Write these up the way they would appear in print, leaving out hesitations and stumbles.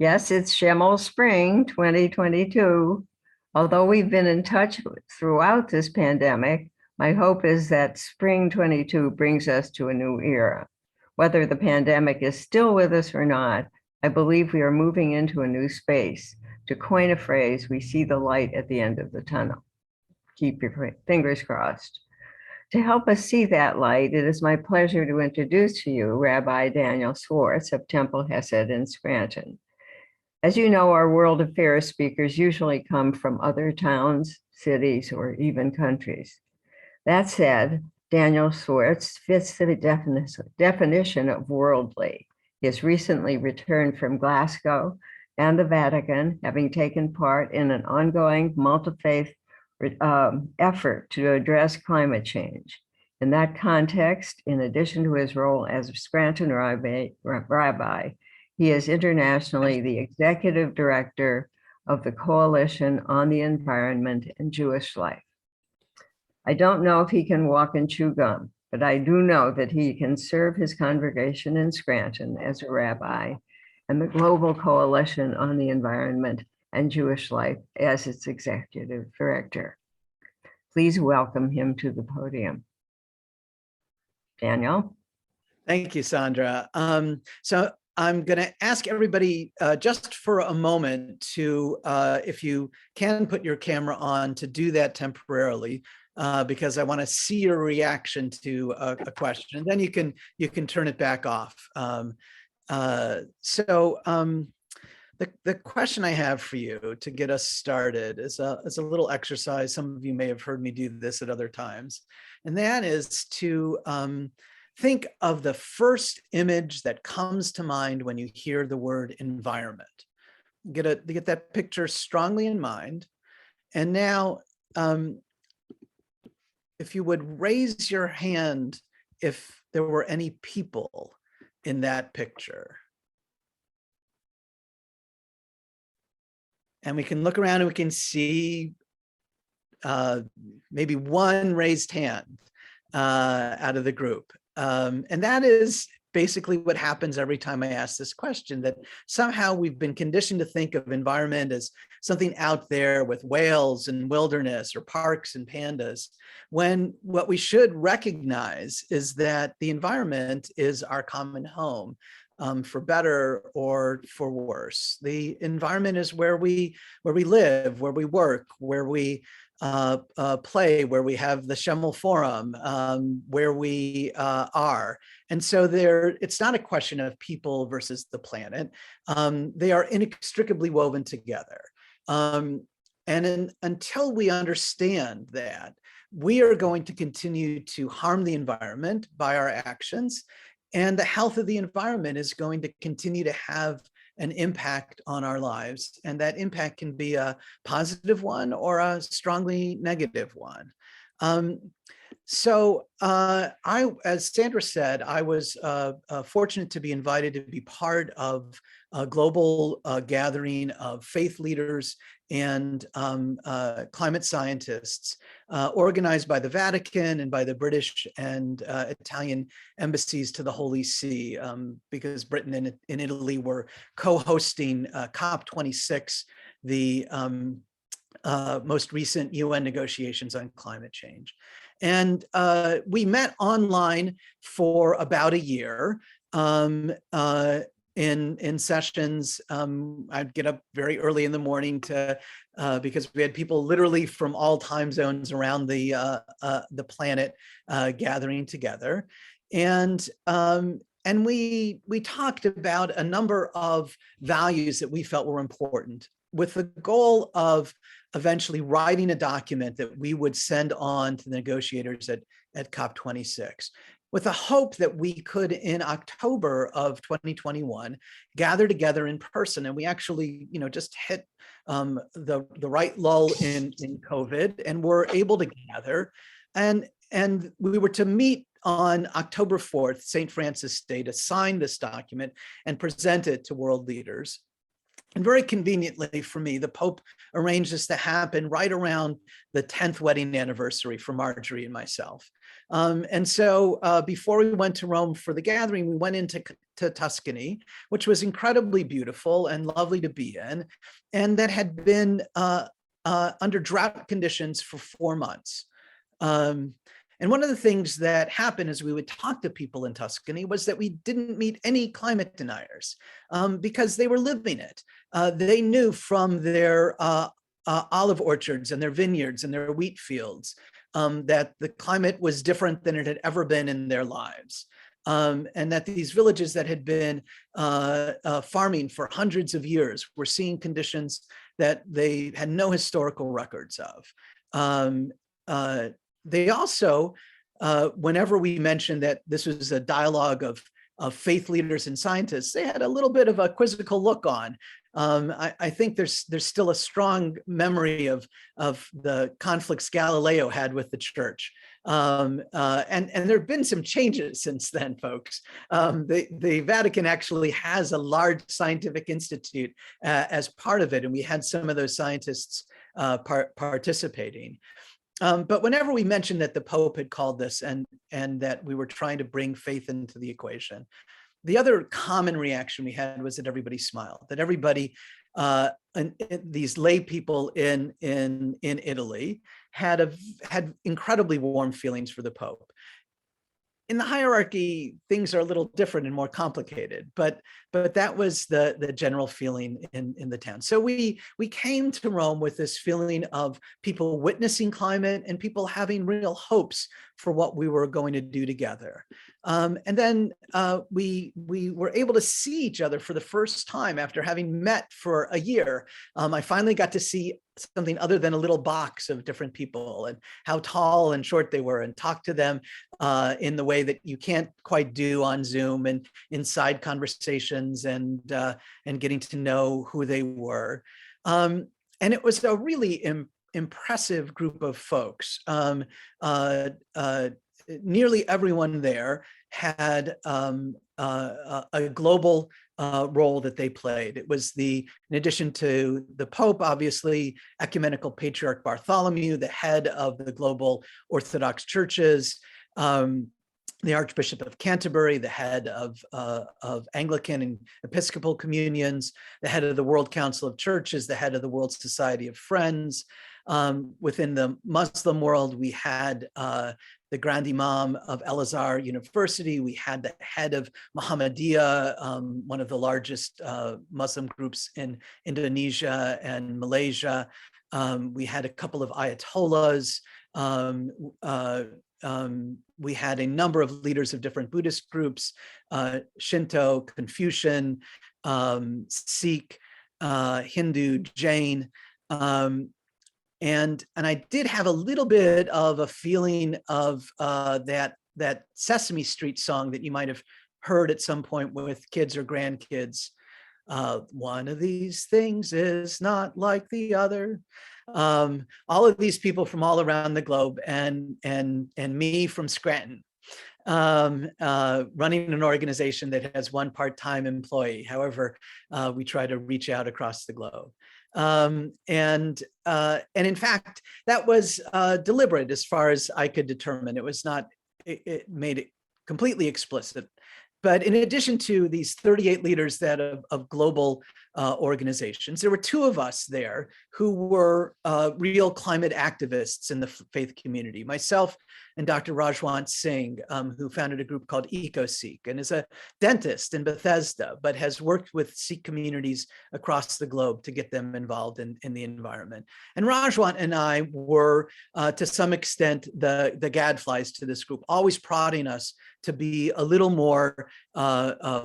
Yes, it's Shemmel Spring 2022. Although we've been in touch throughout this pandemic, my hope is that spring 22 brings us to a new era. Whether the pandemic is still with us or not, I believe we are moving into a new space. To coin a phrase, we see the light at the end of the tunnel. Keep your fingers crossed. To help us see that light, it is my pleasure to introduce to you Rabbi Daniel Swartz of Temple Hesed in Scranton. As you know, our world affairs speakers usually come from other towns, cities, or even countries. That said, Daniel Swartz fits the definition of worldly. He has recently returned from Glasgow and the Vatican, having taken part in an ongoing multi-faith effort to address climate change. In that context, in addition to his role as a Scranton Rabbi, he is internationally the executive director of the Coalition on the Environment and Jewish Life. I don't know if he can walk and chew gum, but I do know that he can serve his congregation in Scranton as a rabbi and the Global Coalition on the Environment and Jewish Life as its executive director. Please welcome him to the podium. Daniel. Thank you, Sandra. So I'm going to ask everybody just for a moment to, if you can put your camera on, to do that temporarily, because I want to see your reaction to a question, and then you can turn it back off. The question I have for you to get us started is a little exercise. Some of you may have heard me do this at other times, and that is to think of the first image that comes to mind when you hear the word environment. Get that picture strongly in mind. And now, if you would raise your hand if there were any people in that picture. And we can look around and we can see maybe one raised hand out of the group. And that is basically what happens every time I ask this question, that somehow we've been conditioned to think of environment as something out there with whales and wilderness or parks and pandas, when what we should recognize is that the environment is our common home, for better or for worse. The environment is where we live, where we work, where we play, where we have the Shemmel Forum, where we are. And so it's not a question of people versus the planet. They are inextricably woven together. Until we understand that, we are going to continue to harm the environment by our actions, and the health of the environment is going to continue to have an impact on our lives. And that impact can be a positive one or a strongly negative one. As Sandra said, I was fortunate to be invited to be part of a global gathering of faith leaders and climate scientists organized by the Vatican and by the British and Italian embassies to the Holy See, because Britain and Italy were co-hosting COP26, the most recent UN negotiations on climate change. And we met online for about a year in sessions. I'd get up very early in the morning because we had people literally from all time zones around the planet gathering together. And we talked about a number of values that we felt were important, with the goal of eventually writing a document that we would send on to the negotiators at COP26, with the hope that we could, in October of 2021, gather together in person. And we actually, just hit the right lull in COVID, and were able to gather. And we were to meet on October 4th, St. Francis Day, to sign this document and present it to world leaders. And very conveniently for me, the Pope arranged this to happen right around the 10th wedding anniversary for Marjorie and myself. And so before we went to Rome for the gathering, we went into Tuscany, which was incredibly beautiful and lovely to be in, and that had been under drought conditions for 4 months. And one of the things that happened as we would talk to people in Tuscany was that we didn't meet any climate deniers because they were living it. They knew from their olive orchards and their vineyards and their wheat fields that the climate was different than it had ever been in their lives. And that these villages that had been farming for hundreds of years were seeing conditions that they had no historical records of. They also, whenever we mentioned that this was a dialogue of faith leaders and scientists, they had a little bit of a quizzical look on. I think there's still a strong memory of the conflicts Galileo had with the church. And there have been some changes since then, folks. The Vatican actually has a large scientific institute as part of it, and we had some of those scientists participating. But whenever we mentioned that the Pope had called this and that we were trying to bring faith into the equation, the other common reaction we had was that everybody smiled, that everybody, and these lay people in Italy had incredibly warm feelings for the Pope. In the hierarchy, things are a little different and more complicated, but that was the general feeling in the town. So we came to Rome with this feeling of people witnessing climate and people having real hopes for what we were going to do together. And then we were able to see each other for the first time after having met for a year. I finally got to see something other than a little box of different people and how tall and short they were, and talk to them in the way that you can't quite do on Zoom, and inside conversations and getting to know who they were. And it was a really impressive group of folks. Nearly everyone there had a global role that they played. It was in addition to the Pope, obviously, Ecumenical Patriarch Bartholomew, the head of the global Orthodox churches, the Archbishop of Canterbury, the head of Anglican and Episcopal communions, the head of the World Council of Churches, the head of the World Society of Friends. Within the Muslim world, we had the Grand Imam of El Azhar University. We had the head of Muhammadiyah, one of the largest Muslim groups in Indonesia and Malaysia. We had a couple of Ayatollahs. We had a number of leaders of different Buddhist groups, Shinto, Confucian, Sikh, Hindu, Jain. And I did have a little bit of a feeling of that Sesame Street song that you might have heard at some point with kids or grandkids. One of these things is not like the other. All of these people from all around the globe, and me from Scranton, running an organization that has one part-time employee. However, we try to reach out across the globe. And in fact, that was deliberate as far as I could determine. It was not, it made it completely explicit. But in addition to these 38 leaders that of global organizations, there were 2 of us there who were real climate activists in the faith community. Myself and Dr. Rajwant Singh, who founded a group called EcoSeek and is a dentist in Bethesda, but has worked with Sikh communities across the globe to get them involved in the environment. And Rajwant and I were, to some extent, the gadflies to this group, always prodding us to be a little more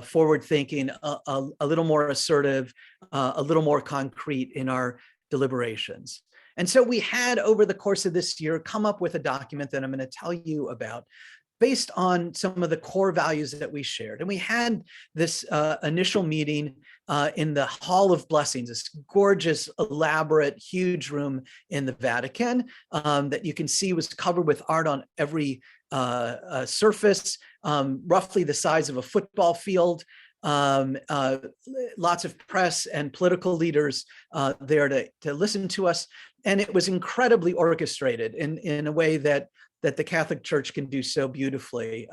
forward-thinking, a little more assertive, a little more concrete in our deliberations. And so we had, over the course of this year, come up with a document that I'm going to tell you about, based on some of the core values that we shared. And we had this initial meeting in the Hall of Blessings, this gorgeous, elaborate, huge room in the Vatican that you can see was covered with art on every surface, roughly the size of a football field. Lots of press and political leaders there to listen to us. And it was incredibly orchestrated in a way that that the Catholic Church can do so beautifully.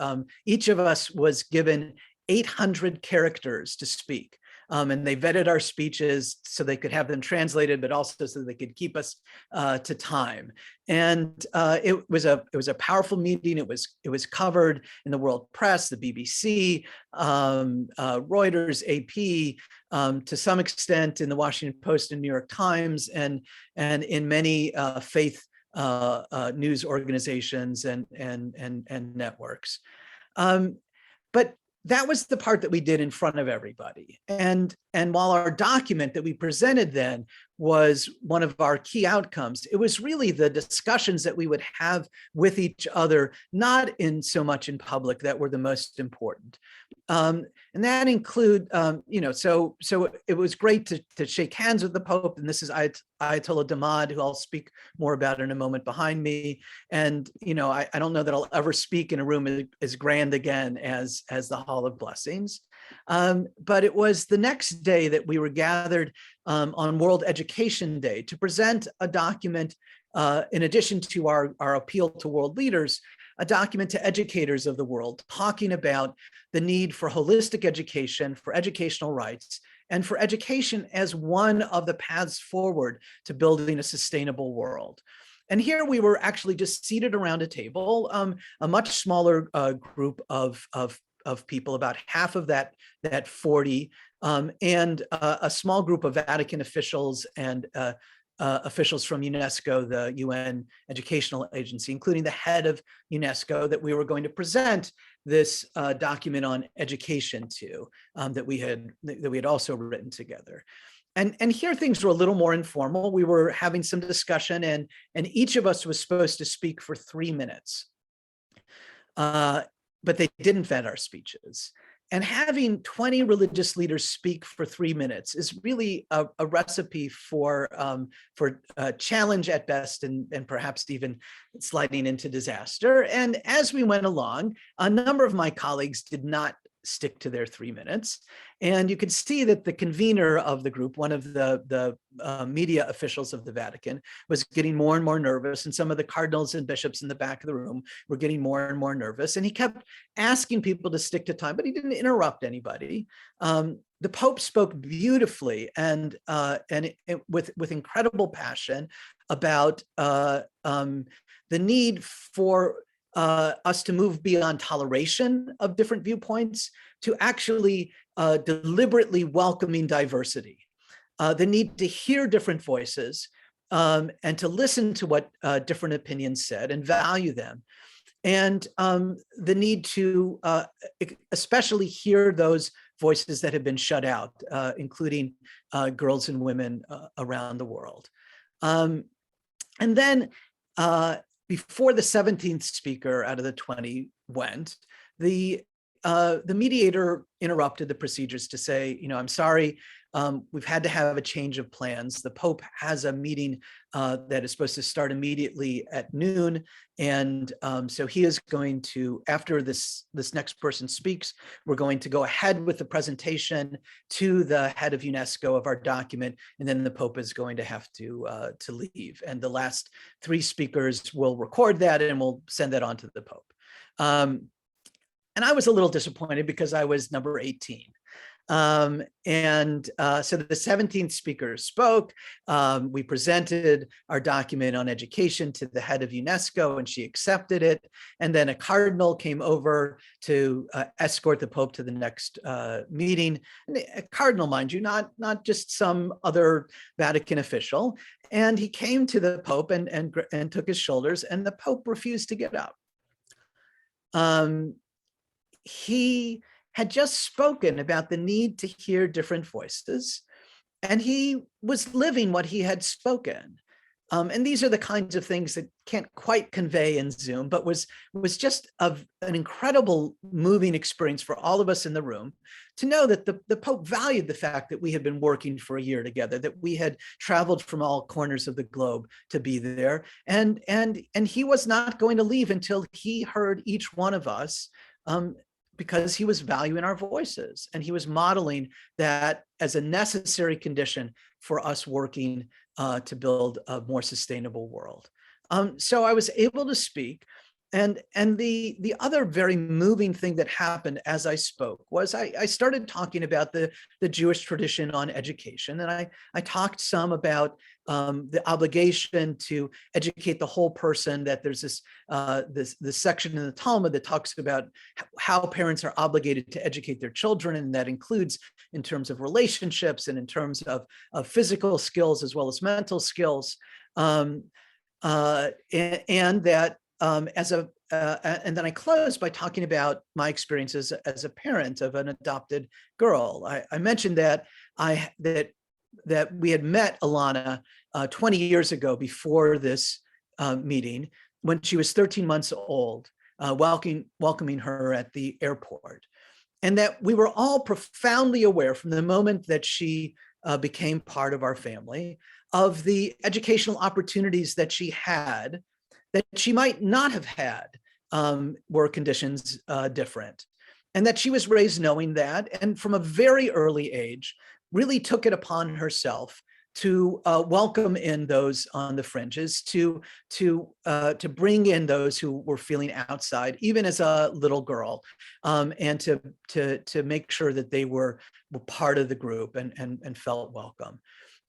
Each of us was given 800 characters to speak. And they vetted our speeches so they could have them translated, but also so they could keep us to time. And it was a powerful meeting. It was covered in the world press, the BBC, Reuters, AP, to some extent in the Washington Post and New York Times, and in many faith news organizations and networks. But that was the part that we did in front of everybody. And while our document that we presented then was one of our key outcomes, it was really the discussions that we would have with each other, not in so much in public, that were the most important. And that include, so it was great to shake hands with the Pope. And this is Ayatollah Damad, who I'll speak more about in a moment behind me. And, I don't know that I'll ever speak in a room as grand again as the Hall of Blessings. But it was the next day that we were gathered on World Education Day to present a document, in addition to our appeal to world leaders, a document to educators of the world, talking about the need for holistic education, for educational rights, and for education as one of the paths forward to building a sustainable world. And here we were actually just seated around a table, a much smaller group of people, about half of that 40, and a small group of Vatican officials and officials from UNESCO, the UN Educational Agency, including the head of UNESCO, that we were going to present this document on education to, that we had also written together. And here things were a little more informal. We were having some discussion, and each of us was supposed to speak for 3 minutes. But they didn't vet our speeches. And having 20 religious leaders speak for 3 minutes is really a recipe for challenge at best, and perhaps even sliding into disaster. And as we went along, a number of my colleagues did not stick to their 3 minutes. And you could see that the convener of the group, one of the media officials of the Vatican, was getting more and more nervous. And some of the cardinals and bishops in the back of the room were getting more and more nervous. And he kept asking people to stick to time, but he didn't interrupt anybody. The Pope spoke beautifully and with incredible passion about the need for us to move beyond toleration of different viewpoints to actually deliberately welcoming diversity, the need to hear different voices and to listen to what different opinions said and value them, and the need to especially hear those voices that have been shut out, including girls and women around the world. And then before the 17th speaker out of the 20 went, the mediator interrupted the procedures to say, I'm sorry, we've had to have a change of plans. The Pope has a meeting that is supposed to start immediately at noon. And so he is going to, after this next person speaks, we're going to go ahead with the presentation to the head of UNESCO of our document. And then the Pope is going to have to leave. And the last 3 speakers will record that and we'll send that on to the Pope. And I was a little disappointed because I was number 18. So the 17th speaker spoke. We presented our document on education to the head of UNESCO, and she accepted it. And then a cardinal came over to escort the Pope to the next meeting. And a cardinal, mind you, not just some other Vatican official. And he came to the Pope and took his shoulders, and the Pope refused to get up. He had just spoken about the need to hear different voices, and he was living what he had spoken. And these are the kinds of things that can't quite convey in Zoom, but was just an incredible moving experience for all of us in the room to know that the Pope valued the fact that we had been working for a year together, that we had traveled from all corners of the globe to be there. And he was not going to leave until he heard each one of us, because he was valuing our voices, and he was modeling that as a necessary condition for us working to build a more sustainable world. So I was able to speak, And the other very moving thing that happened as I spoke was I started talking about the Jewish tradition on education. And I talked some about the obligation to educate the whole person, that there's this section in the Talmud that talks about how parents are obligated to educate their children. And that includes in terms of relationships and in terms of physical skills as well as mental skills. And that and then I close by talking about my experiences as a parent of an adopted girl. I mentioned that that we had met Alana 20 years ago before this meeting, when she was 13 months old, welcoming her at the airport. And that we were all profoundly aware from the moment that she became part of our family of the educational opportunities that she had that she might not have had were conditions different. And that she was raised knowing that, and from a very early age, really took it upon herself to welcome in those on the fringes, to bring in those who were feeling outside, even as a little girl, and to make sure that they were part of the group and felt welcome.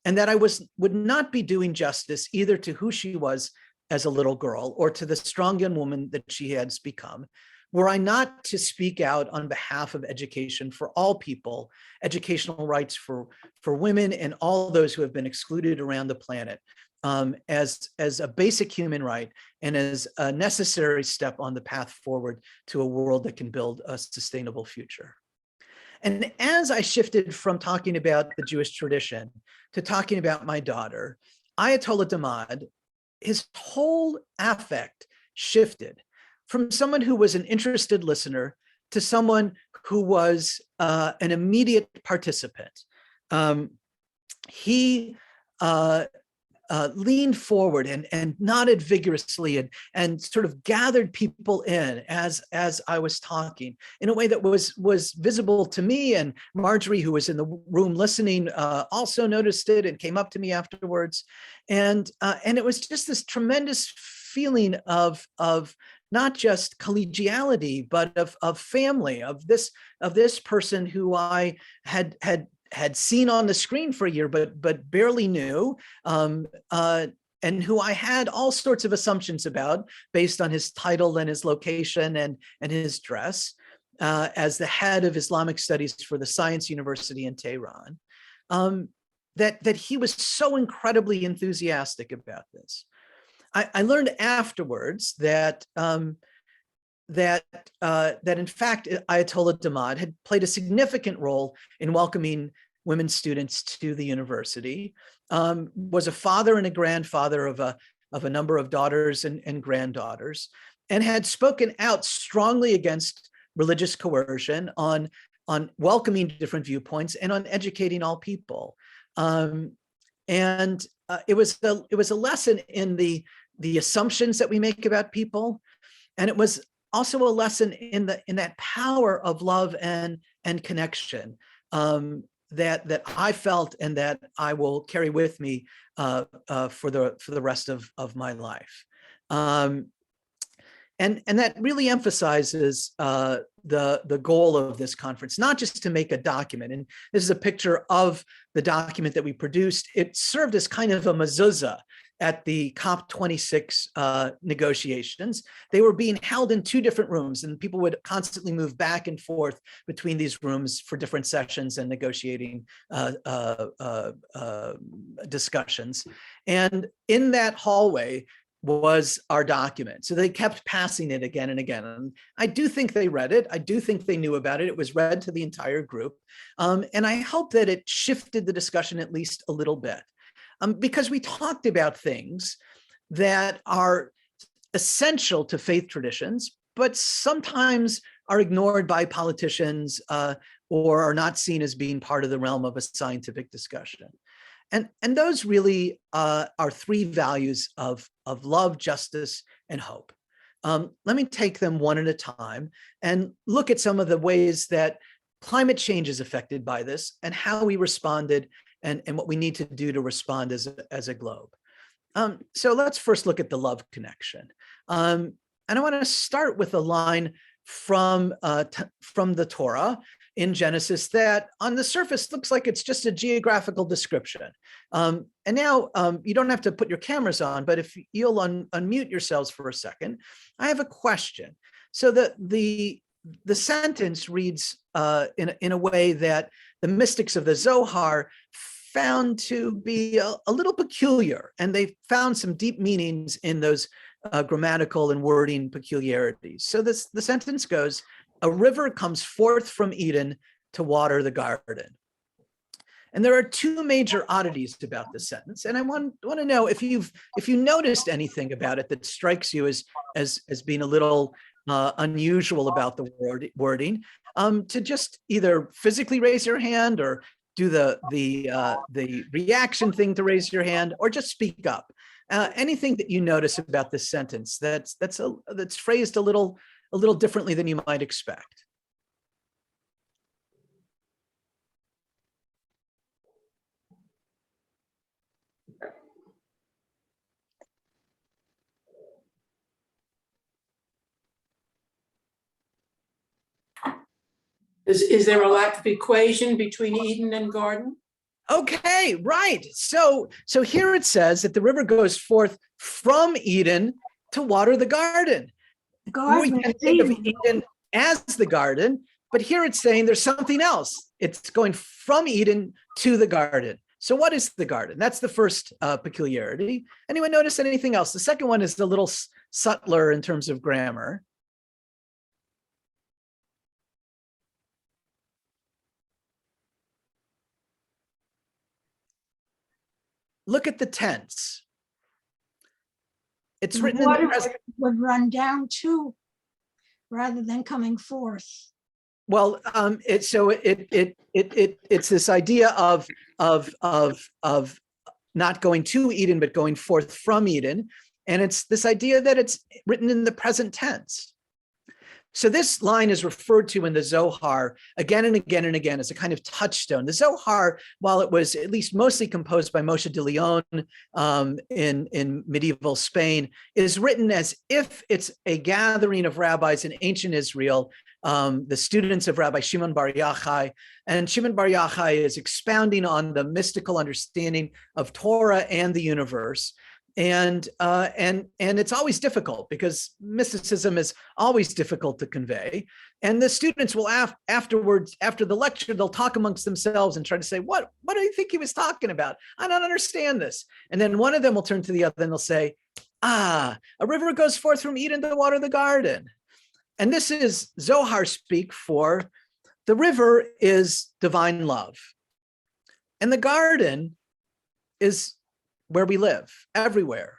And that I would not be doing justice either to who she was as a little girl or to the strong young woman that she has become, were I not to speak out on behalf of education for all people, educational rights for women and all those who have been excluded around the planet, as a basic human right and as a necessary step on the path forward to a world that can build a sustainable future. And as I shifted from talking about the Jewish tradition to talking about my daughter, Ayatollah Damad, his whole affect shifted from someone who was an interested listener to someone who was an immediate participant. He leaned forward and nodded vigorously and sort of gathered people in as I was talking in a way that was visible to me. And Marjorie, who was in the room listening, also noticed it and came up to me afterwards. And it was just this tremendous feeling of not just collegiality, but of family, of this person who I had seen on the screen for a year, but barely knew, and who I had all sorts of assumptions about based on his title and his location and his dress as the head of Islamic studies for the Science University in Tehran, that he was so incredibly enthusiastic about this. I learned afterwards that that in fact, Ayatollah Damad had played a significant role in welcoming women students to the university, was a father and a grandfather of a number of daughters and granddaughters, and had spoken out strongly against religious coercion, on welcoming different viewpoints and on educating all people. It was a lesson in the assumptions that we make about people, and it was also a lesson in that power of love and connection that I felt and that I will carry with me for the rest of my life. And that really emphasizes the goal of this conference, not just to make a document. And this is a picture of the document that we produced. It served as kind of a mezuzah at the COP26 negotiations. They were being held in two different rooms, and people would constantly move back and forth between these rooms for different sessions and negotiating discussions. And in that hallway was our document. So they kept passing it again and again. And I do think they read it. I do think they knew about it. It was read to the entire group. And I hope that it shifted the discussion at least a little bit. Because we talked about things that are essential to faith traditions, but sometimes are ignored by politicians or are not seen as being part of the realm of a scientific discussion. And those really are three values of love, justice, and hope. Let me take them one at a time and look at some of the ways that climate change is affected by this and how we responded and what we need to do to respond as a globe. So let's first look at the love connection. And I want to start with a line from the Torah in Genesis that on the surface looks like it's just a geographical description. And now you don't have to put your cameras on, but if you'll unmute yourselves for a second, I have a question. So the sentence reads in a way that the mystics of the Zohar found to be a little peculiar, and they found some deep meanings in those grammatical and wording peculiarities. So the sentence goes, a river comes forth from Eden to water the garden. And there are two major oddities about this sentence. And I want to know if you noticed anything about it that strikes you as being a little unusual about the wording, to just either physically raise your hand or do the reaction thing to raise your hand, or just speak up. Anything that you notice about this sentence that's phrased a little differently than you might expect. Is there a lack of equation between Eden and garden? Okay, right. So here it says that the river goes forth from Eden to water the garden. We can think of Eden as the garden, but here it's saying there's something else. It's going from Eden to the garden. So what is the garden? That's the first peculiarity. Anyone notice anything else? The second one is a little subtler in terms of grammar. Look at the tense. It's written in the present. Would run down to, rather than coming forth. Well, it's this idea of not going to Eden, but going forth from Eden, and it's this idea that it's written in the present tense. So this line is referred to in the Zohar again and again and again as a kind of touchstone. The Zohar, while it was at least mostly composed by Moshe de Leon in medieval Spain, is written as if it's a gathering of rabbis in ancient Israel, the students of Rabbi Shimon Bar Yochai. And Shimon Bar Yochai is expounding on the mystical understanding of Torah and the universe. And it's always difficult because mysticism is always difficult to convey. And the students will afterwards, after the lecture, they'll talk amongst themselves and try to say, what do you think he was talking about? I don't understand this. And then one of them will turn to the other and they'll say, a river goes forth from Eden to water the garden. And this is Zohar speak for the river is divine love. And the garden is where we live, everywhere.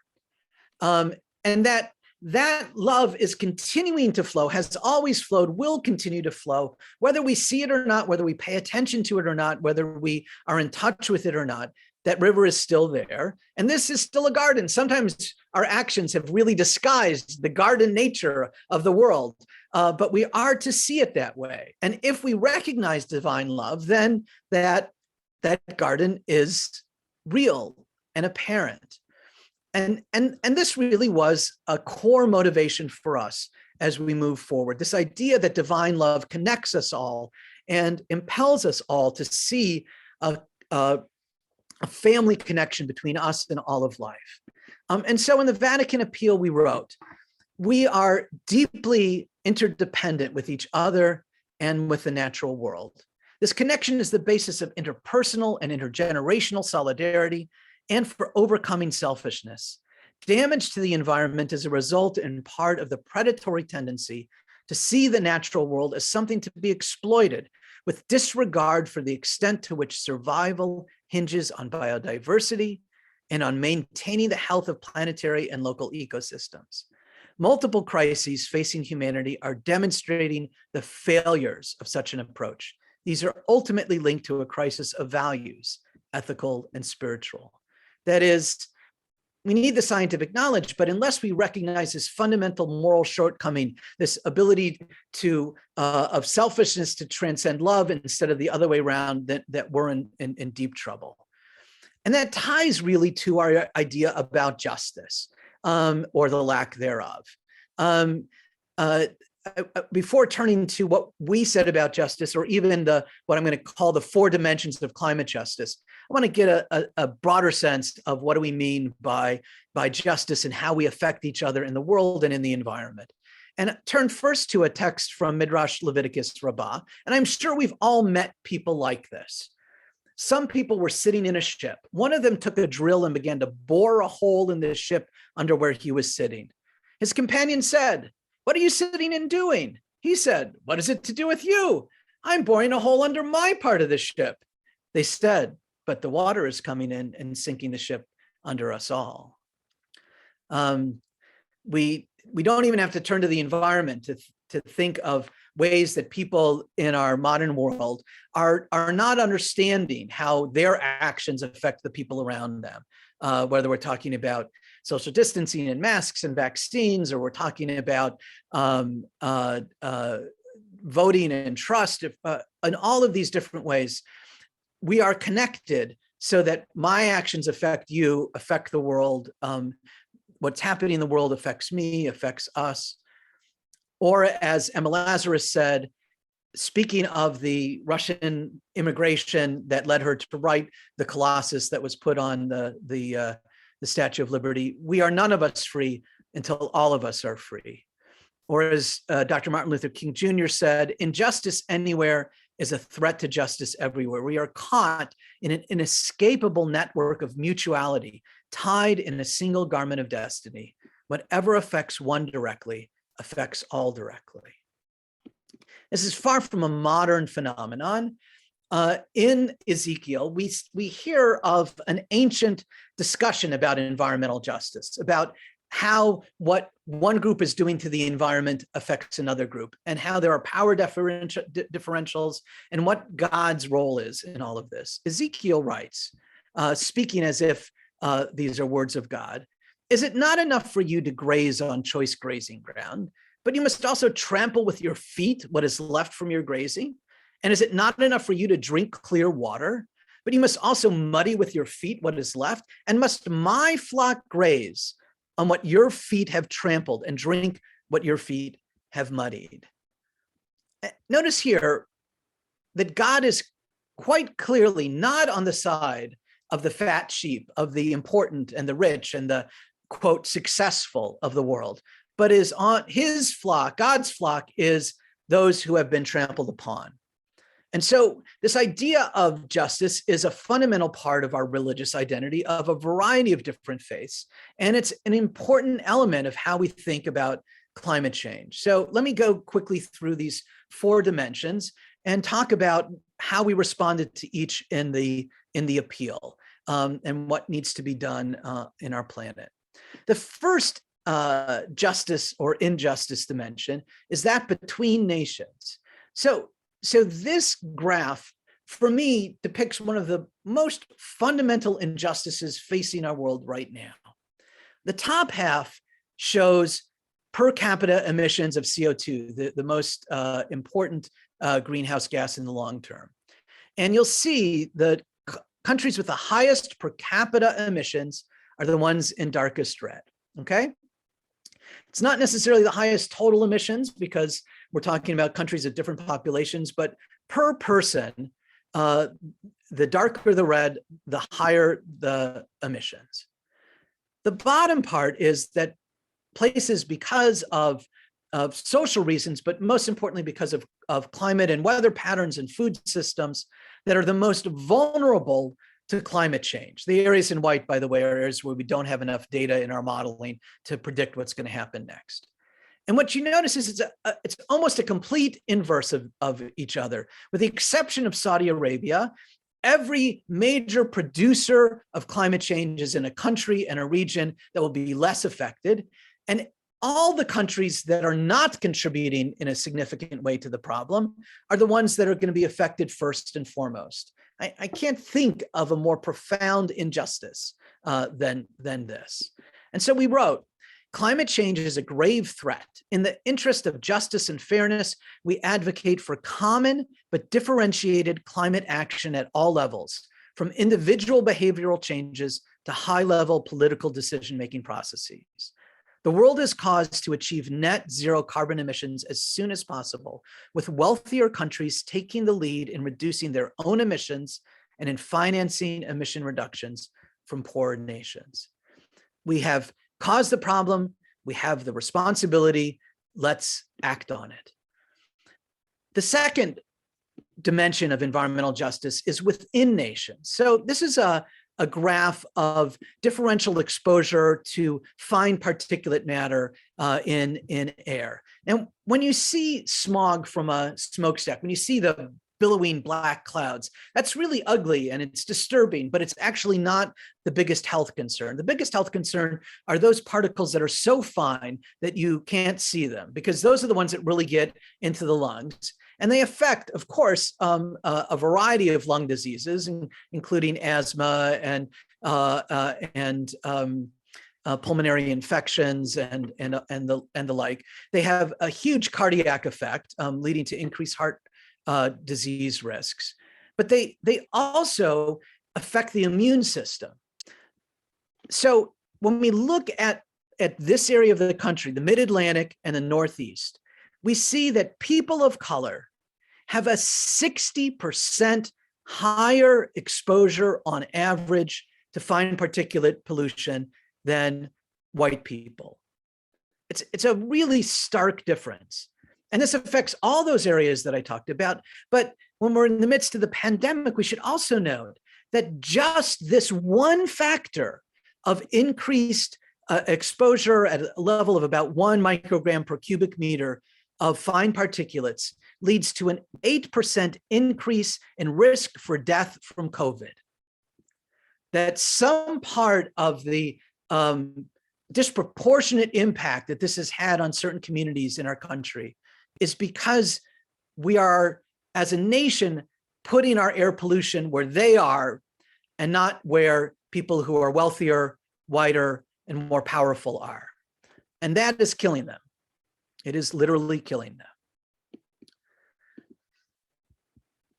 And that love is continuing to flow, has always flowed, will continue to flow, whether we see it or not, whether we pay attention to it or not, whether we are in touch with it or not, that river is still there. And this is still a garden. Sometimes our actions have really disguised the garden nature of the world, but we are to see it that way. And if we recognize divine love, then that garden is real and apparent. And this really was a core motivation for us as we move forward. This idea that divine love connects us all and impels us all to see a family connection between us and all of life. And so in the Vatican Appeal, we wrote, we are deeply interdependent with each other and with the natural world. This connection is the basis of interpersonal and intergenerational solidarity and for overcoming selfishness. Damage to the environment is a result in part of the predatory tendency to see the natural world as something to be exploited with disregard for the extent to which survival hinges on biodiversity and on maintaining the health of planetary and local ecosystems. Multiple crises facing humanity are demonstrating the failures of such an approach. These are ultimately linked to a crisis of values, ethical and spiritual. That is, we need the scientific knowledge, but unless we recognize this fundamental moral shortcoming, this ability of selfishness to transcend love instead of the other way around, that we're in deep trouble. And that ties really to our idea about justice, or the lack thereof. Before turning to what we said about justice, or even what I'm going to call the 4 dimensions of climate justice, I want to get a broader sense of what do we mean by justice and how we affect each other in the world and in the environment. And turn first to a text from Midrash Leviticus Rabbah, and I'm sure we've all met people like this. Some people were sitting in a ship. One of them took a drill and began to bore a hole in the ship under where he was sitting. His companion said, "What are you sitting and doing?" He said, "What is it to do with you? I'm boring a hole under my part of the ship." They said, "But the water is coming in and sinking the ship under us all." We don't even have to turn to the environment to think of ways that people in our modern world are not understanding how their actions affect the people around them, whether we're talking about social distancing and masks and vaccines, or we're talking about voting and trust, in all of these different ways. We are connected so that my actions affect you, affect the world. What's happening in the world affects me, affects us. Or as Emma Lazarus said, speaking of the Russian immigration that led her to write the Colossus that was put on the Statue of Liberty, we are none of us free until all of us are free. Or as Dr. Martin Luther King Jr. said, injustice anywhere is a threat to justice everywhere. We are caught in an inescapable network of mutuality, tied in a single garment of destiny. Whatever affects one directly affects all directly. This is far from a modern phenomenon. In Ezekiel, we hear of an ancient discussion about environmental justice, about how what one group is doing to the environment affects another group, and how there are power differentials, and what God's role is in all of this. Ezekiel writes, speaking as if these are words of God, "Is it not enough for you to graze on choice grazing ground, but you must also trample with your feet what is left from your grazing? And is it not enough for you to drink clear water, but you must also muddy with your feet what is left? And must my flock graze on what your feet have trampled and drink what your feet have muddied?" Notice here that God is quite clearly not on the side of the fat sheep, of the important and the rich and the, quote, successful of the world, but is on his flock. God's flock is those who have been trampled upon. And so this idea of justice is a fundamental part of our religious identity of a variety of different faiths. And it's an important element of how we think about climate change. So let me go quickly through these 4 dimensions and talk about how we responded to each in the appeal, and what needs to be done in our planet. The first justice or injustice dimension is that between nations. So this graph, for me, depicts one of the most fundamental injustices facing our world right now. The top half shows per capita emissions of CO2, the most important greenhouse gas in the long term. And you'll see that countries with the highest per capita emissions are the ones in darkest red, okay? It's not necessarily the highest total emissions because we're talking about countries of different populations, but per person, the darker the red, the higher the emissions. The bottom part is that places, because of social reasons, but most importantly because of climate and weather patterns and food systems, that are the most vulnerable to climate change. The areas in white, by the way, are areas where we don't have enough data in our modeling to predict what's going to happen next. And what you notice is it's almost a complete inverse of each other. With the exception of Saudi Arabia, every major producer of climate change is in a country and a region that will be less affected. And all the countries that are not contributing in a significant way to the problem are the ones that are going to be affected first and foremost. I can't think of a more profound injustice than this. And so we wrote, climate change is a grave threat. In the interest of justice and fairness, we advocate for common but differentiated climate action at all levels, from individual behavioral changes to high-level political decision-making processes. The world is caused to achieve net zero carbon emissions as soon as possible, with wealthier countries taking the lead in reducing their own emissions and in financing emission reductions from poorer nations. We have caused the problem. We have the responsibility. Let's act on it. The second dimension of environmental justice is within nations. So this is a graph of differential exposure to fine particulate matter in air. And when you see smog from a smokestack, when you see the billowing black clouds, that's really ugly and it's disturbing, but it's actually not the biggest health concern. The biggest health concern are those particles that are so fine that you can't see them, because those are the ones that really get into the lungs. And they affect, of course, a variety of lung diseases, including asthma and pulmonary infections and the like. They have a huge cardiac effect, leading to increased heart disease risks. But they also affect the immune system. So when we look at this area of the country, the Mid-Atlantic and the Northeast, we see that people of color have a 60% higher exposure on average to fine particulate pollution than white people. It's a really stark difference. And this affects all those areas that I talked about. But when we're in the midst of the pandemic, we should also note that just this one factor of increased exposure at a level of about 1 microgram per cubic meter of fine particulates leads to an 8% increase in risk for death from COVID. That some part of the disproportionate impact that this has had on certain communities in our country is because we are, as a nation, putting our air pollution where they are and not where people who are wealthier, whiter, and more powerful are. And that is killing them. It is literally killing them.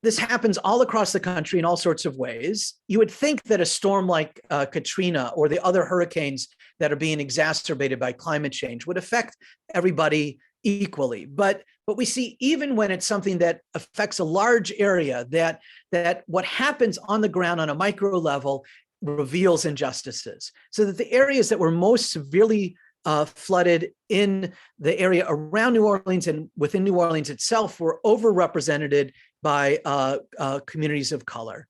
This happens all across the country in all sorts of ways. You would think that a storm like Katrina or the other hurricanes that are being exacerbated by climate change would affect everybody equally. But we see, even when it's something that affects a large area, that what happens on the ground on a micro level reveals injustices. So that the areas that were most severely flooded in the area around New Orleans and within New Orleans itself were overrepresented by communities of color.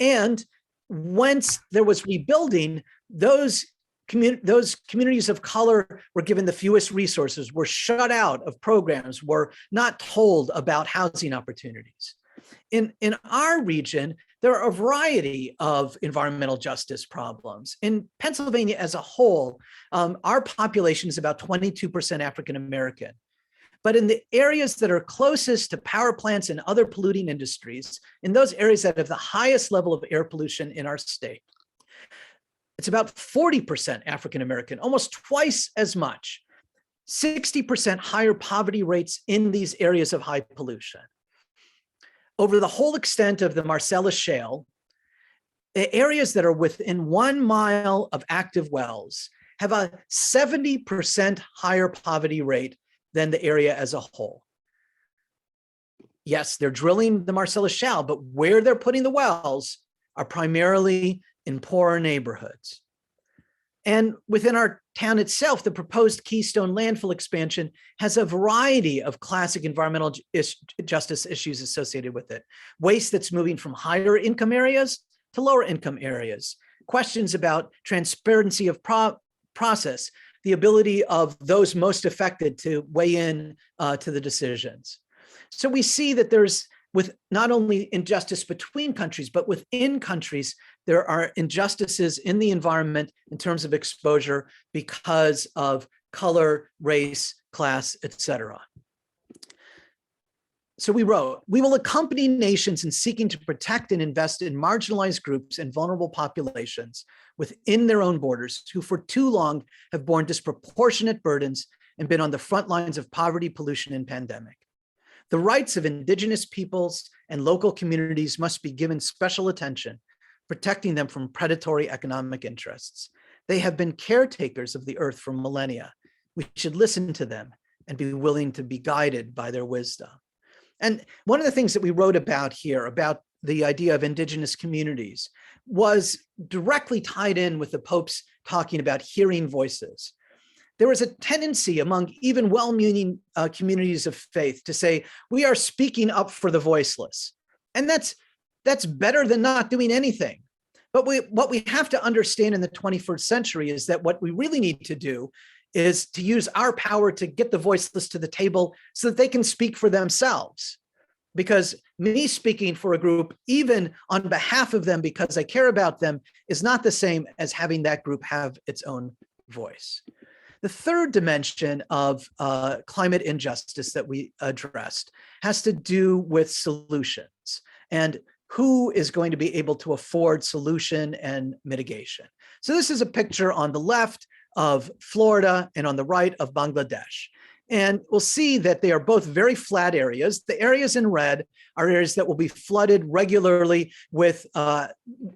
And once there was rebuilding, those communities of color were given the fewest resources, were shut out of programs, were not told about housing opportunities. In our region, there are a variety of environmental justice problems. In Pennsylvania as a whole, our population is about 22% African American. But in the areas that are closest to power plants and other polluting industries, in those areas that have the highest level of air pollution in our state, it's about 40% African American, almost twice as much, 60% higher poverty rates in these areas of high pollution. Over the whole extent of the Marcellus Shale, the areas that are within 1 mile of active wells have a 70% higher poverty rate than the area as a whole. Yes, they're drilling the Marcellus Shale, but where they're putting the wells are primarily in poorer neighborhoods. And within our town itself, the proposed Keystone landfill expansion has a variety of classic environmental justice issues associated with it. Waste that's moving from higher income areas to lower income areas. Questions about transparency of process, the ability of those most affected to weigh in to the decisions. So we see that there's, with not only injustice between countries, but within countries, there are injustices in the environment in terms of exposure because of color, race, class, etc. So we wrote, we will accompany nations in seeking to protect and invest in marginalized groups and vulnerable populations within their own borders who for too long have borne disproportionate burdens and been on the front lines of poverty, pollution, and pandemic. The rights of Indigenous peoples and local communities must be given special attention, protecting them from predatory economic interests. They have been caretakers of the earth for millennia, we should listen to them and be willing to be guided by their wisdom. And one of the things that we wrote about here, about the idea of indigenous communities, was directly tied in with the Pope's talking about hearing voices. There was a tendency among even well-meaning communities of faith to say, we are speaking up for the voiceless. And that's better than not doing anything. But what we have to understand in the 21st century is that what we really need to do is to use our power to get the voiceless to the table so that they can speak for themselves. Because me speaking for a group, even on behalf of them because I care about them, is not the same as having that group have its own voice. The third dimension of climate injustice that we addressed has to do with solutions and who is going to be able to afford solution and mitigation. So this is a picture on the left of Florida and on the right of Bangladesh. And we'll see that they are both very flat areas. The areas in red are areas that will be flooded regularly with a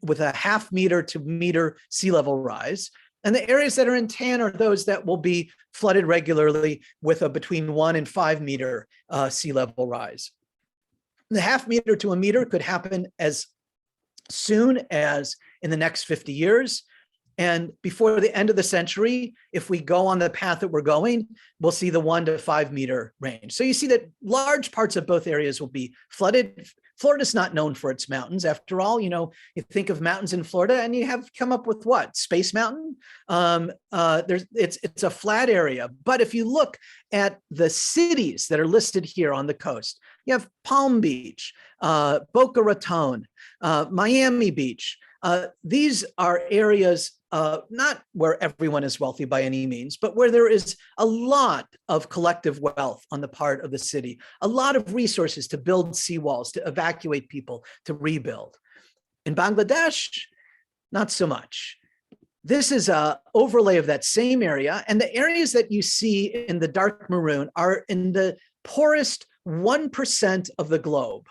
0.5 meter to meter sea level rise. And the areas that are in tan are those that will be flooded regularly with a between 1 and 5 meter sea level rise. The 0.5 meter to a meter could happen as soon as in the next 50 years. And before the end of the century, if we go on the path that we're going, we'll see the 1 to 5 meter range. So you see that large parts of both areas will be flooded. Florida's not known for its mountains. After all, you think of mountains in Florida and you have come up with what? Space Mountain? It's a flat area. But if you look at the cities that are listed here on the coast, you have Palm Beach, Boca Raton, Miami Beach. These are areas not where everyone is wealthy by any means, but where there is a lot of collective wealth on the part of the city, a lot of resources to build seawalls, to evacuate people, to rebuild. In Bangladesh, not so much. This is an overlay of that same area, and the areas that you see in the dark maroon are in the poorest 1% of the globe.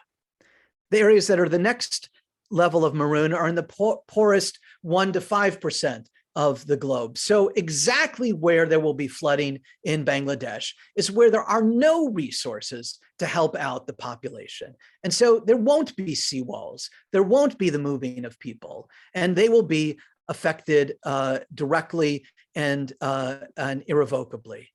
The areas that are the next level of maroon are in the poorest 1 to 5% of the globe. So exactly where there will be flooding in Bangladesh is where there are no resources to help out the population. And so there won't be seawalls, there won't be the moving of people, and they will be affected directly and irrevocably.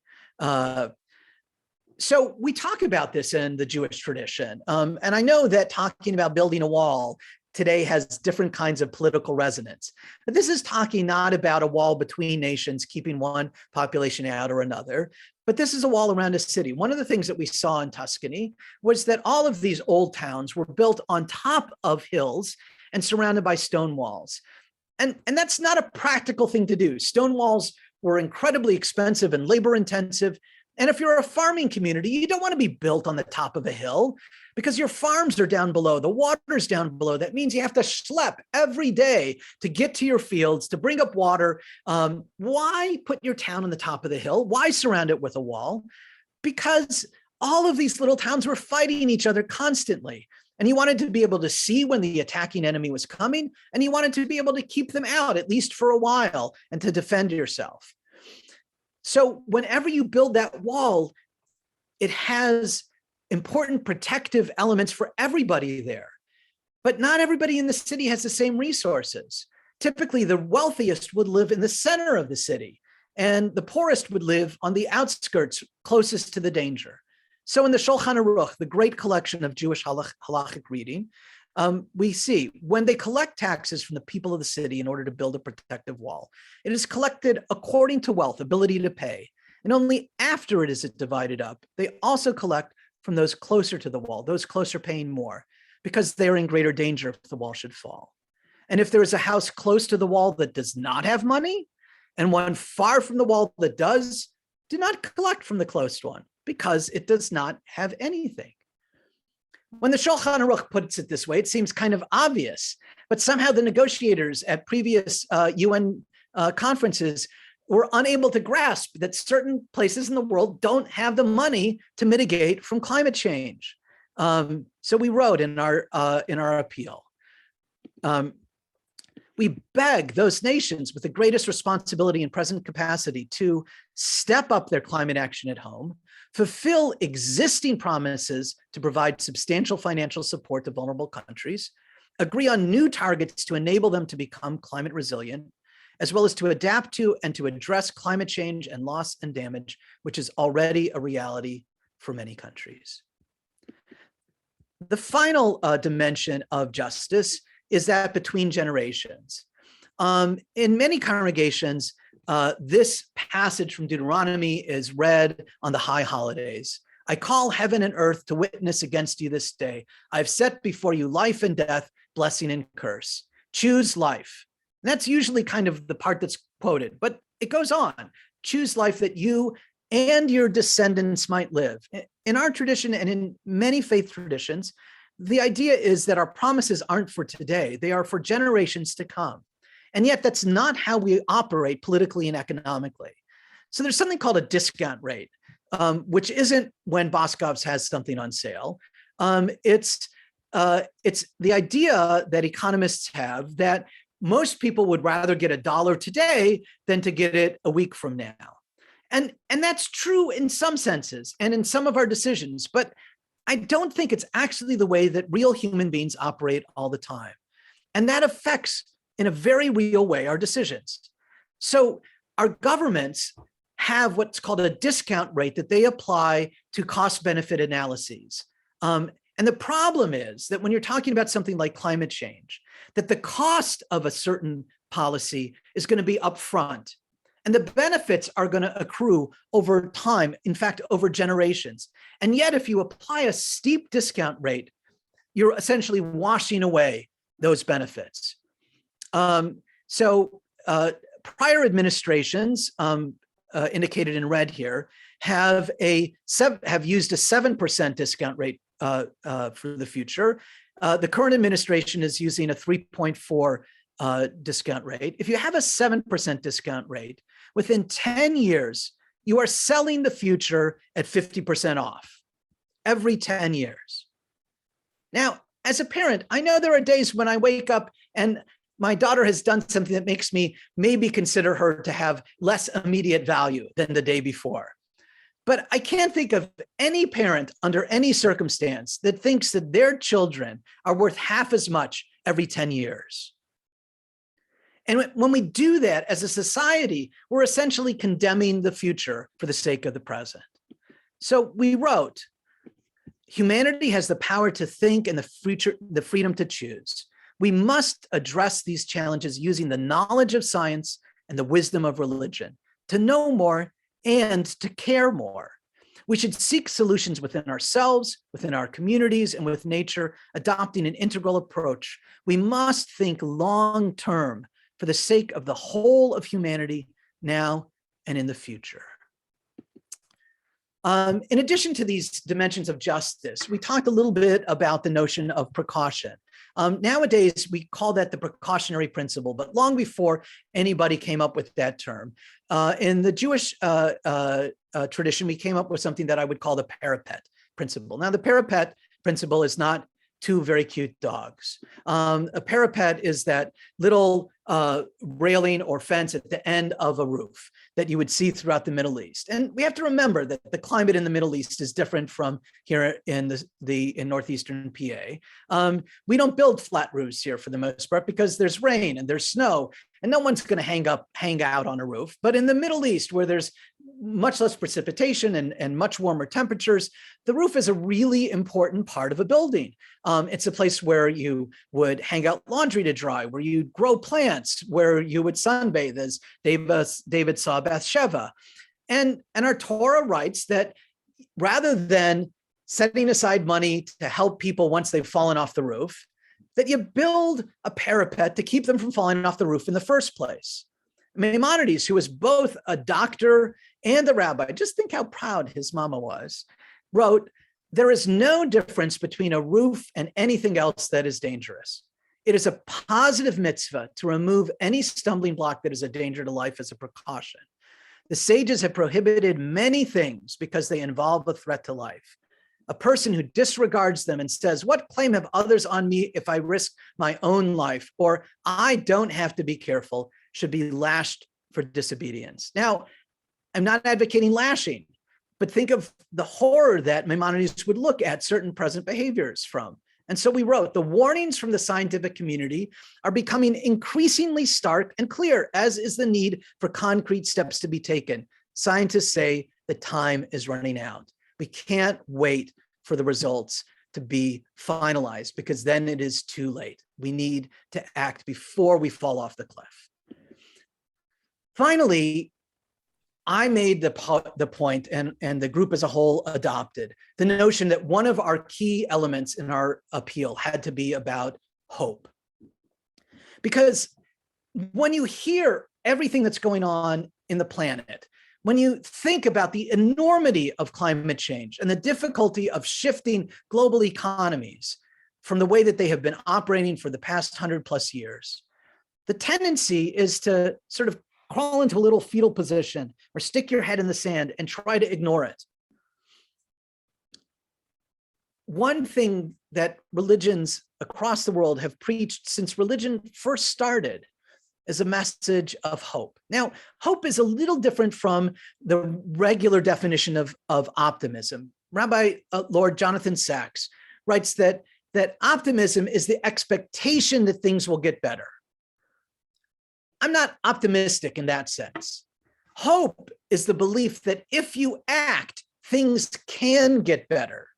So we talk about this in the Jewish tradition. And I know that talking about building a wall today has different kinds of political resonance. But this is talking not about a wall between nations, keeping one population out or another, but this is a wall around a city. One of the things that we saw in Tuscany was that all of these old towns were built on top of hills and surrounded by stone walls. And that's not a practical thing to do. Stone walls were incredibly expensive and labor intensive. And if you're a farming community, you don't want to be built on the top of a hill because your farms are down below, the water's down below. That means you have to schlep every day to get to your fields, to bring up water. Why put your town on the top of the hill? Why surround it with a wall? Because all of these little towns were fighting each other constantly. And you wanted to be able to see when the attacking enemy was coming, and you wanted to be able to keep them out, at least for a while, and to defend yourself. So whenever you build that wall, it has important protective elements for everybody there. But not everybody in the city has the same resources. Typically, the wealthiest would live in the center of the city, and the poorest would live on the outskirts closest to the danger. So in the Shulchan Aruch, the great collection of Jewish halachic reading, we see when they collect taxes from the people of the city in order to build a protective wall, it is collected according to wealth, ability to pay. And only after it is divided up, they also collect from those closer to the wall, those closer paying more, because they're in greater danger if the wall should fall. And if there is a house close to the wall that does not have money, and one far from the wall that does, do not collect from the close one, because it does not have anything. When the Shulchan Aruch puts it this way, it seems kind of obvious, but somehow the negotiators at previous UN conferences were unable to grasp that certain places in the world don't have the money to mitigate from climate change. So we wrote in our appeal, We beg those nations with the greatest responsibility and present capacity to step up their climate action at home, fulfill existing promises to provide substantial financial support to vulnerable countries, agree on new targets to enable them to become climate resilient, as well as to adapt to and to address climate change and loss and damage, which is already a reality for many countries. The final dimension of justice is that between generations. In many congregations, this passage from Deuteronomy is read on the high holidays. I call heaven and earth to witness against you this day. I've set before you life and death, blessing and curse. Choose life. And that's usually kind of the part that's quoted, but it goes on. Choose life that you and your descendants might live. In our tradition and in many faith traditions, the idea is that our promises aren't for today, they are for generations to come. And yet that's not how we operate politically and economically. So there's something called a discount rate, which isn't when Boscov's has something on sale. It's the idea that economists have that most people would rather get $1 today than to get it a week from now. And that's true in some senses and in some of our decisions, but I don't think it's actually the way that real human beings operate all the time. And that affects, in a very real way, our decisions. So our governments have what's called a discount rate that they apply to cost-benefit analyses. And the problem is that when you're talking about something like climate change, that the cost of a certain policy is going to be upfront. And the benefits are going to accrue over time, in fact, over generations. And yet, if you apply a steep discount rate, you're essentially washing away those benefits. Prior administrations, indicated in red here, have used a 7% discount rate for the future. The current administration is using a 3.4 discount rate. If you have a 7% discount rate, within 10 years, you are selling the future at 50% off every 10 years. Now, as a parent, I know there are days when I wake up and my daughter has done something that makes me maybe consider her to have less immediate value than the day before. But I can't think of any parent under any circumstance that thinks that their children are worth half as much every 10 years. And when we do that as a society, we're essentially condemning the future for the sake of the present. So we wrote, humanity has the power to think and the freedom to choose. We must address these challenges using the knowledge of science and the wisdom of religion to know more and to care more. We should seek solutions within ourselves, within our communities, and with nature, adopting an integral approach. We must think long-term for the sake of the whole of humanity now and in the future. In addition to these dimensions of justice, we talked a little bit about the notion of precaution. Nowadays, we call that the precautionary principle, but long before anybody came up with that term, in the Jewish tradition, we came up with something that I would call the parapet principle. Now, the parapet principle is not two very cute dogs. A parapet is that little railing or fence at the end of a roof that you would see throughout the Middle East. And we have to remember that the climate in the Middle East is different from here in in northeastern PA. We don't build flat roofs here for the most part because there's rain and there's snow and no one's going to hang out on a roof. But in the Middle East, where there's much less precipitation and much warmer temperatures, the roof is a really important part of a building. It's a place where you would hang out laundry to dry, where you grow plants, where you would sunbathe, as David saw Bathsheba. And our Torah writes that rather than setting aside money to help people once they've fallen off the roof, that you build a parapet to keep them from falling off the roof in the first place. Maimonides, who was both a doctor and a rabbi, just think how proud his mama was, wrote, "There is no difference between a roof and anything else that is dangerous. It is a positive mitzvah to remove any stumbling block that is a danger to life as a precaution. The sages have prohibited many things because they involve a threat to life. A person who disregards them and says, what claim have others on me if I risk my own life? Or I don't have to be careful, should be lashed for disobedience. Now, I'm not advocating lashing, but think of the horror that Maimonides would look at certain present behaviors from. And so we wrote, the warnings from the scientific community are becoming increasingly stark and clear, as is the need for concrete steps to be taken. Scientists say the time is running out. We can't wait for the results to be finalized because then it is too late. We need to act before we fall off the cliff. Finally, I made the point, and the group as a whole adopted, the notion that one of our key elements in our appeal had to be about hope. Because when you hear everything that's going on in the planet, when you think about the enormity of climate change and the difficulty of shifting global economies from the way that they have been operating for the past 100+ years, the tendency is to sort of crawl into a little fetal position or stick your head in the sand and try to ignore it. One thing that religions across the world have preached since religion first started is a message of hope. Now, hope is a little different from the regular definition of optimism. Rabbi Lord Jonathan Sachs writes that optimism is the expectation that things will get better. I'm not optimistic in that sense. Hope is the belief that if you act, things can get better.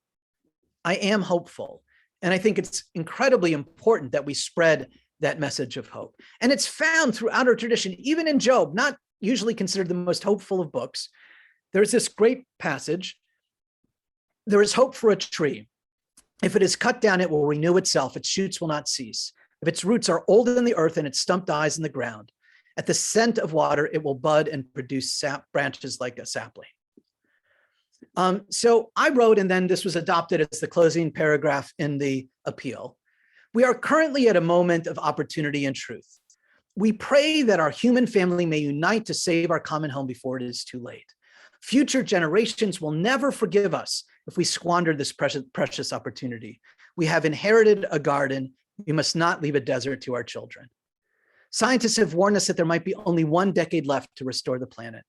I am hopeful. And I think it's incredibly important that we spread that message of hope. And it's found throughout our tradition, even in Job, not usually considered the most hopeful of books. There's this great passage. There is hope for a tree. If it is cut down, it will renew itself. Its shoots will not cease. If its roots are older than the earth and its stump dies in the ground, at the scent of water, it will bud and produce sap branches like a sapling. So I wrote, and then this was adopted as the closing paragraph in the appeal. We are currently at a moment of opportunity and truth. We pray that our human family may unite to save our common home before it is too late. Future generations will never forgive us if we squander this precious opportunity. We have inherited a garden. We must not leave a desert to our children. Scientists have warned us that there might be only 1 decade left to restore the planet.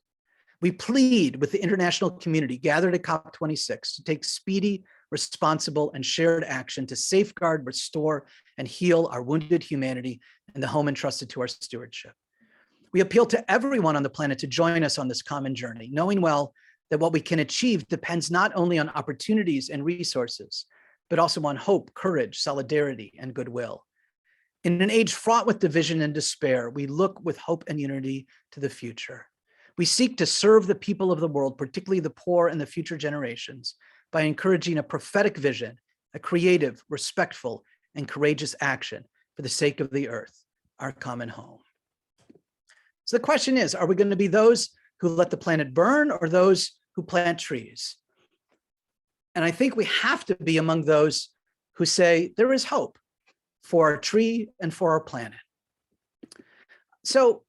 We plead with the international community gathered at COP26 to take speedy, responsible, and shared action to safeguard, restore, and heal our wounded humanity and the home entrusted to our stewardship. We appeal to everyone on the planet to join us on this common journey, knowing well that what we can achieve depends not only on opportunities and resources, but also on hope, courage, solidarity, and goodwill. In an age fraught with division and despair, we look with hope and unity to the future. We seek to serve the people of the world, particularly the poor and the future generations, by encouraging a prophetic vision, a creative, respectful, and courageous action for the sake of the earth, our common home. So the question is, are we going to be those who let the planet burn or those who plant trees? And I think we have to be among those who say there is hope for our tree and for our planet. So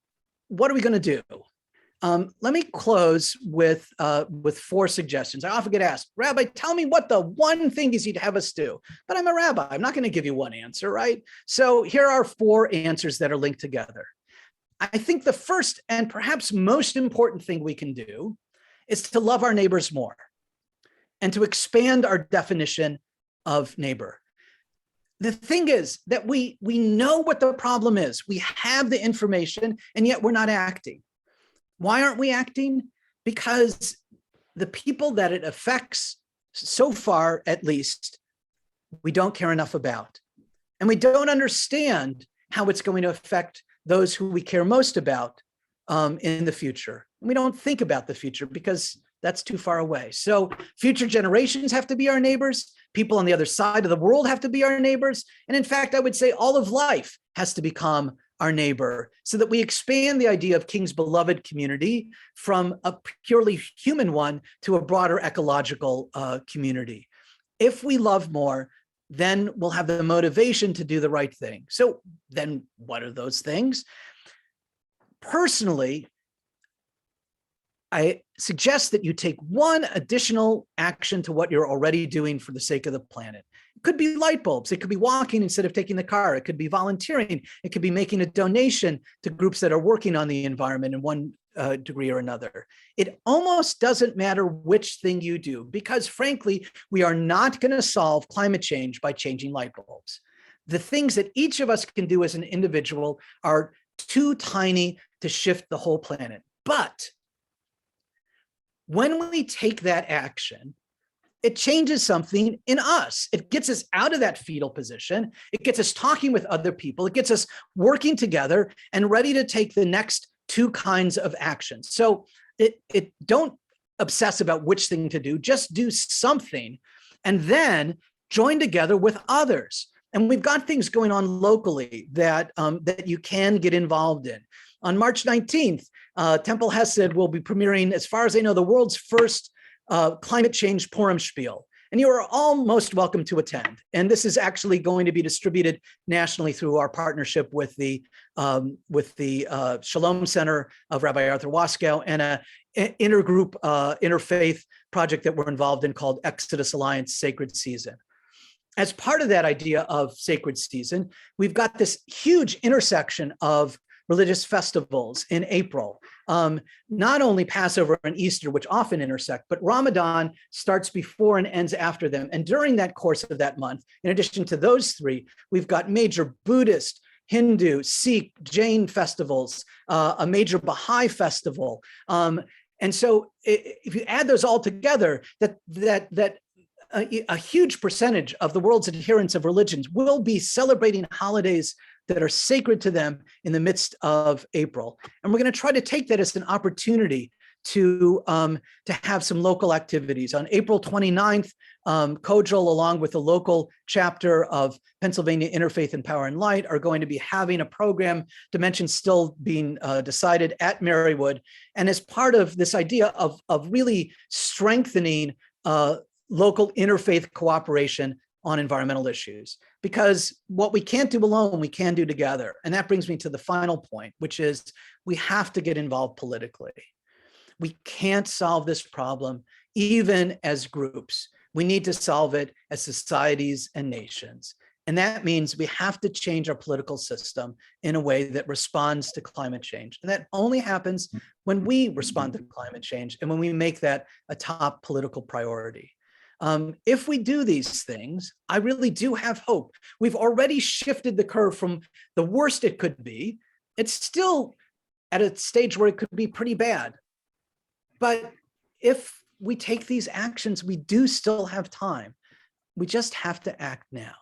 what are we going to do? Let me close with 4 suggestions. I often get asked, Rabbi, tell me what the one thing is you'd have us do. But I'm a rabbi. I'm not going to give you one answer, right? So here are 4 answers that are linked together. I think the first and perhaps most important thing we can do is to love our neighbors more and to expand our definition of neighbor. The thing is that we know what the problem is. We have the information, and yet we're not acting. Why aren't we acting? Because the people that it affects, so far at least, we don't care enough about. And we don't understand how it's going to affect those who we care most about in the future. We don't think about the future because that's too far away. So future generations have to be our neighbors. People on the other side of the world have to be our neighbors. And in fact, I would say all of life has to become our neighbor so that we expand the idea of King's beloved community from a purely human one to a broader ecological community. If we love more, then we'll have the motivation to do the right thing. So then what are those things? Personally, I suggest that you take one additional action to what you're already doing for the sake of the planet. It could be light bulbs. It could be walking instead of taking the car. It could be volunteering. It could be making a donation to groups that are working on the environment in one degree or another. It almost doesn't matter which thing you do, because frankly, we are not going to solve climate change by changing light bulbs. The things that each of us can do as an individual are too tiny to shift the whole planet. But when we take that action, it changes something in us. It gets us out of that fetal position. It gets us talking with other people. It gets us working together and ready to take the next two kinds of actions. So don't obsess about which thing to do, just do something and then join together with others. And we've got things going on locally that you can get involved in. On March 19th, Temple Hesed will be premiering, as far as I know, the world's first climate change Purim spiel. And you are all most welcome to attend. And this is actually going to be distributed nationally through our partnership with the Shalom Center of Rabbi Arthur Waskow and an intergroup, interfaith project that we're involved in called Exodus Alliance Sacred Season. As part of that idea of sacred season, we've got this huge intersection of religious festivals in April. Not only Passover and Easter, which often intersect, but Ramadan starts before and ends after them. And during that course of that month, in addition to those three, we've got major Buddhist, Hindu, Sikh, Jain festivals, a major Baha'i festival. And so if you add those all together, a huge percentage of the world's adherents of religions will be celebrating holidays that are sacred to them in the midst of April. And we're going to try to take that as an opportunity to have some local activities. On April 29th, COEJL, along with the local chapter of Pennsylvania Interfaith and Power and Light, are going to be having a program, dimensions still being decided, at Marywood. And as part of this idea of really strengthening local interfaith cooperation on environmental issues, because what we can't do alone, we can do together. And that brings me to the final point, which is we have to get involved politically. We can't solve this problem even as groups. We need to solve it as societies and nations. And that means we have to change our political system in a way that responds to climate change. And that only happens when we respond to climate change and when we make that a top political priority. If we do these things, I really do have hope. We've already shifted the curve from the worst it could be. It's still at a stage where it could be pretty bad. But if we take these actions, we do still have time. We just have to act now.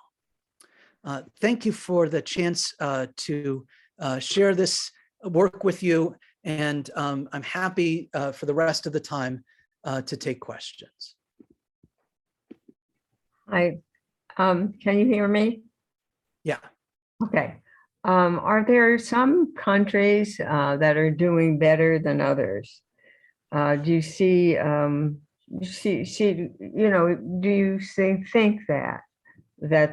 Thank you for the chance to share this work with you. And I'm happy for the rest of the time to take questions. Can you hear me? Yeah. Okay. Are there some countries that are doing better than others? Do you see, do you think that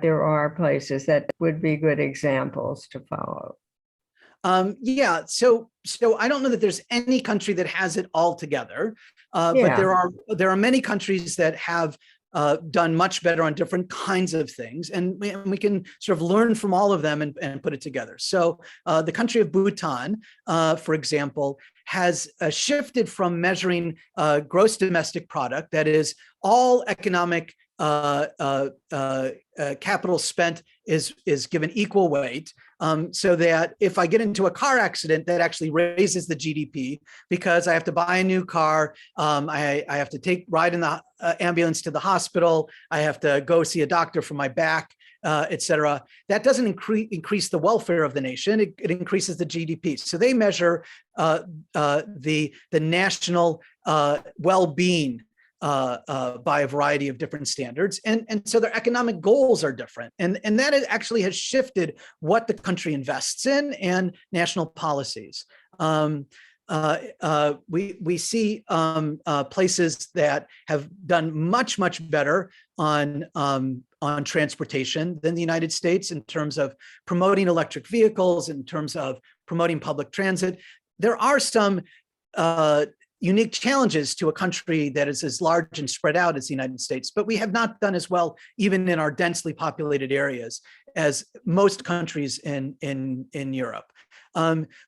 there are places that would be good examples to follow? Yeah, so I don't know that there's any country that has it all together, but there are many countries that have done much better on different kinds of things, and we can sort of learn from all of them and put it together. So the country of Bhutan, for example, has shifted from measuring gross domestic product, that is all economic capital spent is given equal weight, so that if I get into a car accident, that actually raises the GDP because I have to buy a new car, I have to ride in the ambulance to the hospital, I have to go see a doctor for my back, et cetera. That doesn't increase the welfare of the nation, it increases the GDP. So they measure the national well-being by a variety of different standards. And so their economic goals are different. And that actually has shifted what the country invests in and national policies. We see places that have done much better on transportation than the United States in terms of promoting electric vehicles, in terms of promoting public transit. There are some unique challenges to a country that is as large and spread out as the United States, but we have not done as well, even in our densely populated areas, as most countries in Europe.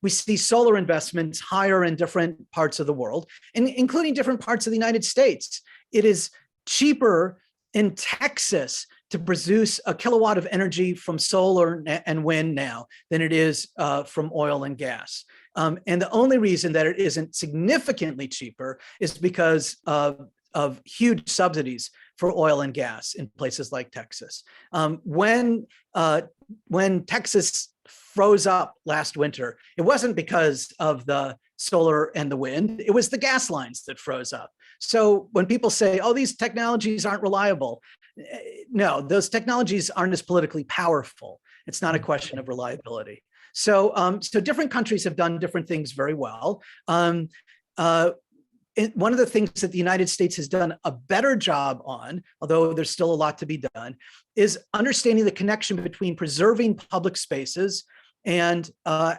We see solar investments higher in different parts of the world, including different parts of the United States. It is cheaper in Texas to produce a kilowatt of energy from solar and wind now than it is from oil and gas. And the only reason that it isn't significantly cheaper is because of huge subsidies for oil and gas in places like Texas. When Texas froze up last winter, it wasn't because of the solar and the wind, it was the gas lines that froze up. So when people say, oh, these technologies aren't reliable, no, those technologies aren't as politically powerful. It's not a question of reliability. So, so different countries have done different things very well. One of the things that the United States has done a better job on, although there's still a lot to be done, is understanding the connection between preserving public spaces and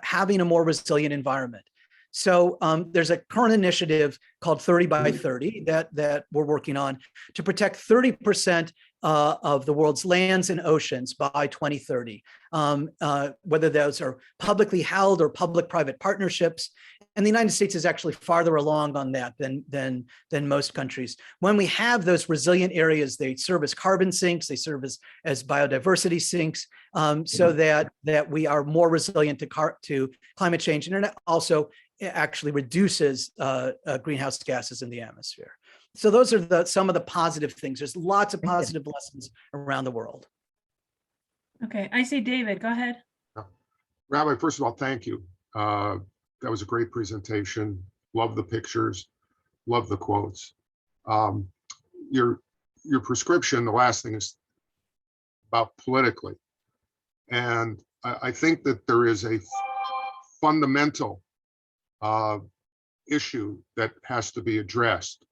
having a more resilient environment. So there's a current initiative called 30 by 30 that we're working on to protect 30% of the world's lands and oceans by 2030, whether those are publicly held or public-private partnerships. And the United States is actually farther along on that than most countries. When we have those resilient areas, they serve as carbon sinks, they serve as biodiversity sinks, so that we are more resilient to climate change, and it also actually reduces greenhouse gases in the atmosphere. So those are some of the positive things. There's lots of positive lessons around the world. Okay, I see David, go ahead. Rabbi, first of all, thank you. That was a great presentation. Love the pictures, love the quotes. Your prescription, the last thing is about politically. And I think that there is a fundamental issue that has to be addressed.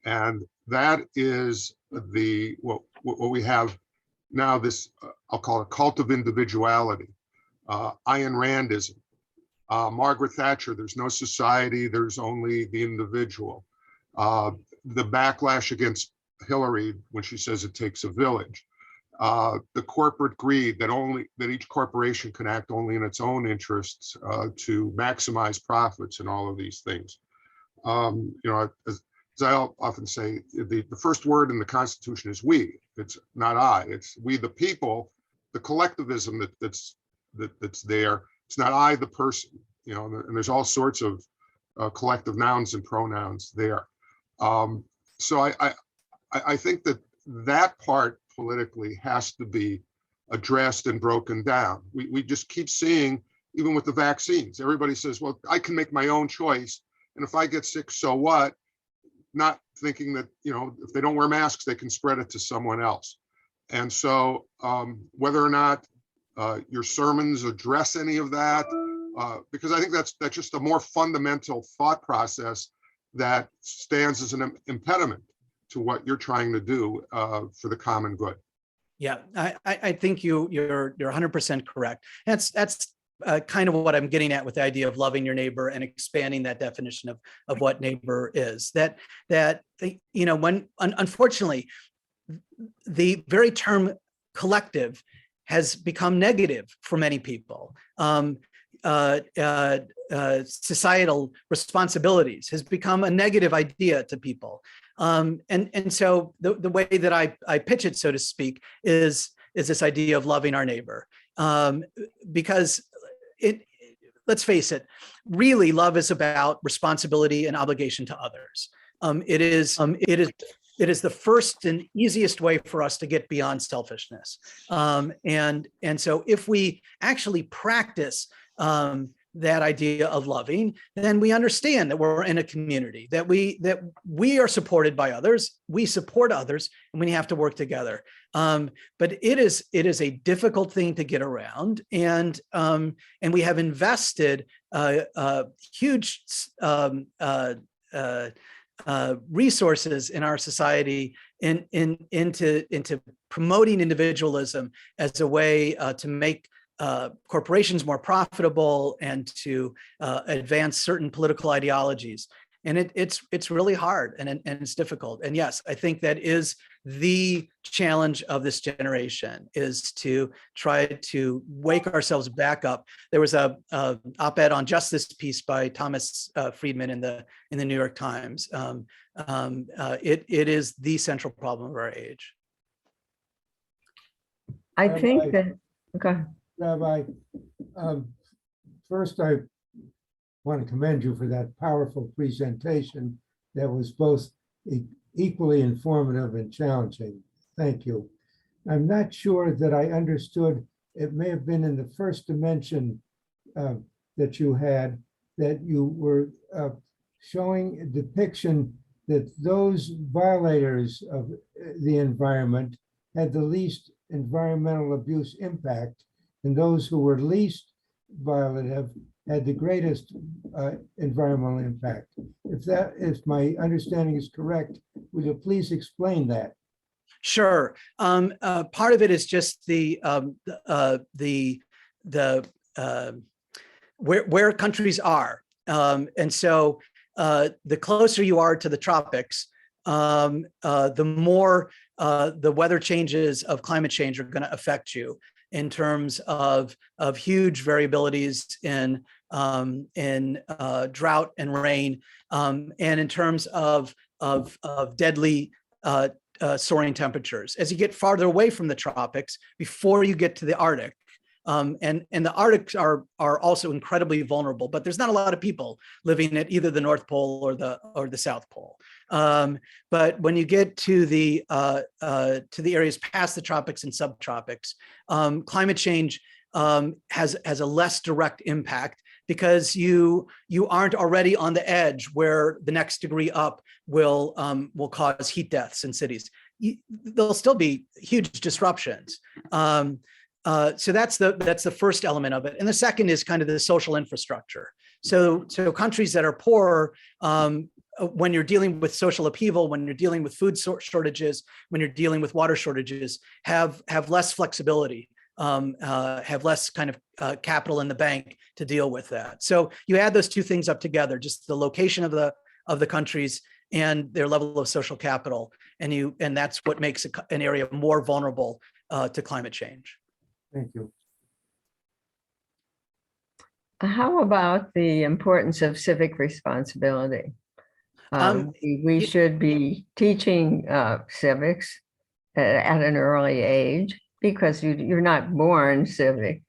And that is what we have now, this, I'll call it cult of individuality, Ayn Randism. Margaret Thatcher, there's no society, there's only the individual. The backlash against Hillary when she says it takes a village. The corporate greed that each corporation can act only in its own interests to maximize profits and all of these things. You know, as I often say, the first word in the Constitution is we. It's not I. It's we the people. The collectivism that's there. It's not I the person. You know, and there's all sorts of collective nouns and pronouns there. So I think that part politically has to be addressed and broken down. We just keep seeing, even with the vaccines, everybody says, well, I can make my own choice. And if I get sick, so what? Not thinking that, you know, if they don't wear masks, they can spread it to someone else. And so whether or not your sermons address any of that, because I think that's just a more fundamental thought process that stands as an impediment to what you're trying to do for the common good. Yeah, I think you're 100% correct. That's kind of what I'm getting at with the idea of loving your neighbor and expanding that definition of what neighbor is. That you know, when unfortunately the very term collective has become negative for many people. Societal responsibilities has become a negative idea to people. And so the way that I pitch it, so to speak, is this idea of loving our neighbor. Because let's face it, really love is about responsibility and obligation to others. It is the first and easiest way for us to get beyond selfishness. And so if we actually practice that idea of loving, then we understand that we're in a community, that we are supported by others, we support others, and we have to work together. But it is a difficult thing to get around, and we have invested huge resources in our society into promoting individualism as a way to make corporations more profitable and to advance certain political ideologies. it's really hard and it's difficult. And yes, I think that is the challenge of this generation, is to try to wake ourselves back up. There was a op-ed on just this piece by Thomas Friedman in the New York Times. It is the central problem of our age. I think that, okay. Rabbi, first I want to commend you for that powerful presentation that was both equally informative and challenging. Thank you. I'm not sure that I understood, it may have been in the first dimension that you had, that you were showing a depiction that those violators of the environment had the least environmental abuse impact, and those who were least violative had the greatest environmental impact. If my understanding is correct, would you please explain that? Sure. Part of it is just where countries are, and so the closer you are to the tropics, the more the weather changes of climate change are going to affect you in terms of huge variabilities in drought and rain, and in terms of deadly soaring temperatures. As you get farther away from the tropics, before you get to the Arctic, and the Arctics are also incredibly vulnerable, but there's not a lot of people living at either the North Pole or the South Pole. But when you get to the areas past the tropics and subtropics, climate change has a less direct impact, because you aren't already on the edge where the next degree up will cause heat deaths in cities. There'll still be huge disruptions. So that's the first element of it. And the second is kind of the social infrastructure. So countries that are poor, when you're dealing with social upheaval, when you're dealing with food shortages, when you're dealing with water shortages, have less flexibility, have less kind of capital in the bank to deal with that. So you add those two things up together, just the location of the countries and their level of social capital, and that's what makes an area more vulnerable to climate change. Thank you. How about the importance of civic responsibility? We should be teaching civics at an early age, because you're not born civic.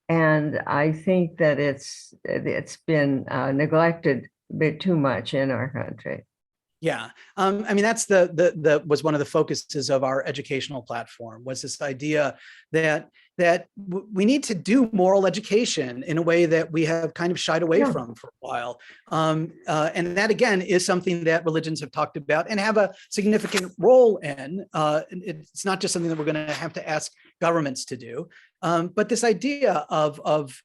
And I think that it's been neglected a bit too much in our country. Yeah, I mean, that's was one of the focuses of our educational platform, was this idea that we need to do moral education in a way that we have kind of shied away from for a while. And that, again, is something that religions have talked about and have a significant role in. It's not just something that we're going to have to ask governments to do, but this idea of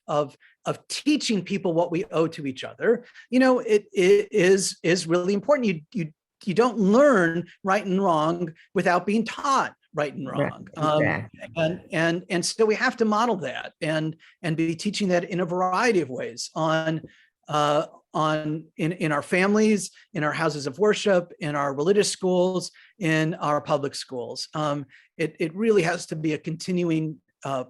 teaching people what we owe to each other, it is really important. You don't learn right and wrong without being taught right and wrong. Exactly. And so we have to model that and be teaching that in a variety of ways in our families, in our houses of worship, in our religious schools, in our public schools. It really has to be a continuing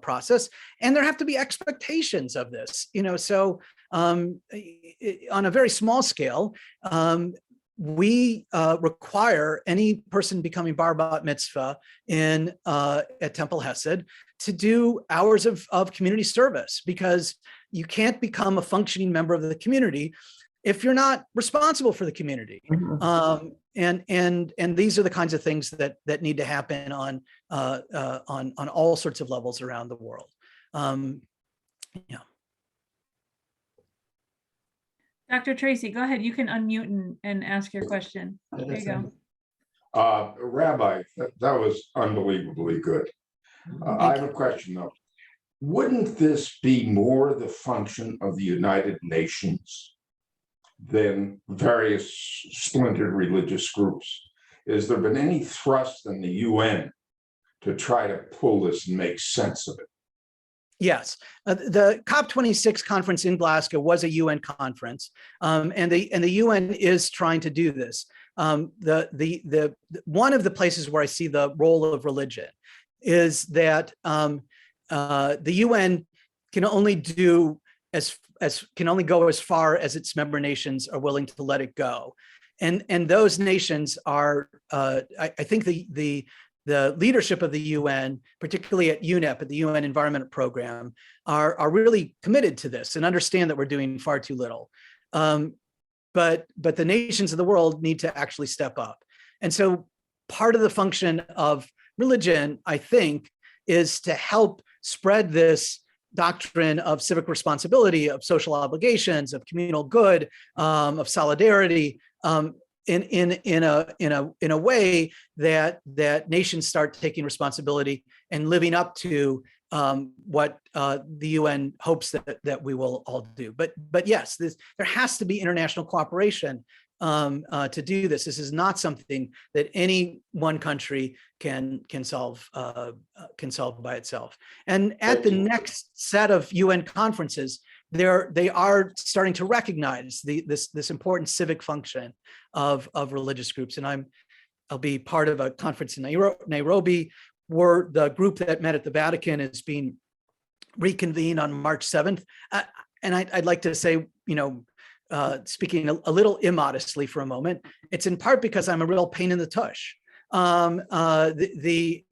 process, and there have to be expectations of this. So on a very small scale, we require any person becoming bar bat mitzvah at Temple Hesed to do hours of community service, because you can't become a functioning member of the community if you're not responsible for the community. Mm-hmm. And these are the kinds of things that need to happen on all sorts of levels around the world. Yeah. Dr. Tracy, go ahead. You can unmute and ask your question. There you go. Rabbi, that was unbelievably good. I have a question though. Wouldn't this be more the function of the United Nations than various splintered religious groups? Has there been any thrust in the UN to try to pull this and make sense of it? Yes, the COP26 conference in Glasgow was a UN conference, and the UN is trying to do this. The one of the places where I see the role of religion is that the UN can only do can only go as far as its member nations are willing to let it go, and those nations are I think the leadership of the UN, particularly at UNEP, at the UN Environment Program, are really committed to this and understand that we're doing far too little. But the nations of the world need to actually step up. And so part of the function of religion, I think, is to help spread this doctrine of civic responsibility, of social obligations, of communal good, of solidarity, in a way that nations start taking responsibility and living up to what the UN hopes that we will all do. But yes, there has to be international cooperation to do this. This is not something that any one country can solve by itself. And at the next set of UN conferences, they are starting to recognize this important civic function of religious groups. And I'll be part of a conference in Nairobi, where the group that met at the Vatican is being reconvened on March 7th. And I'd like to say, speaking a little immodestly for a moment, it's in part because I'm a real pain in the tush. The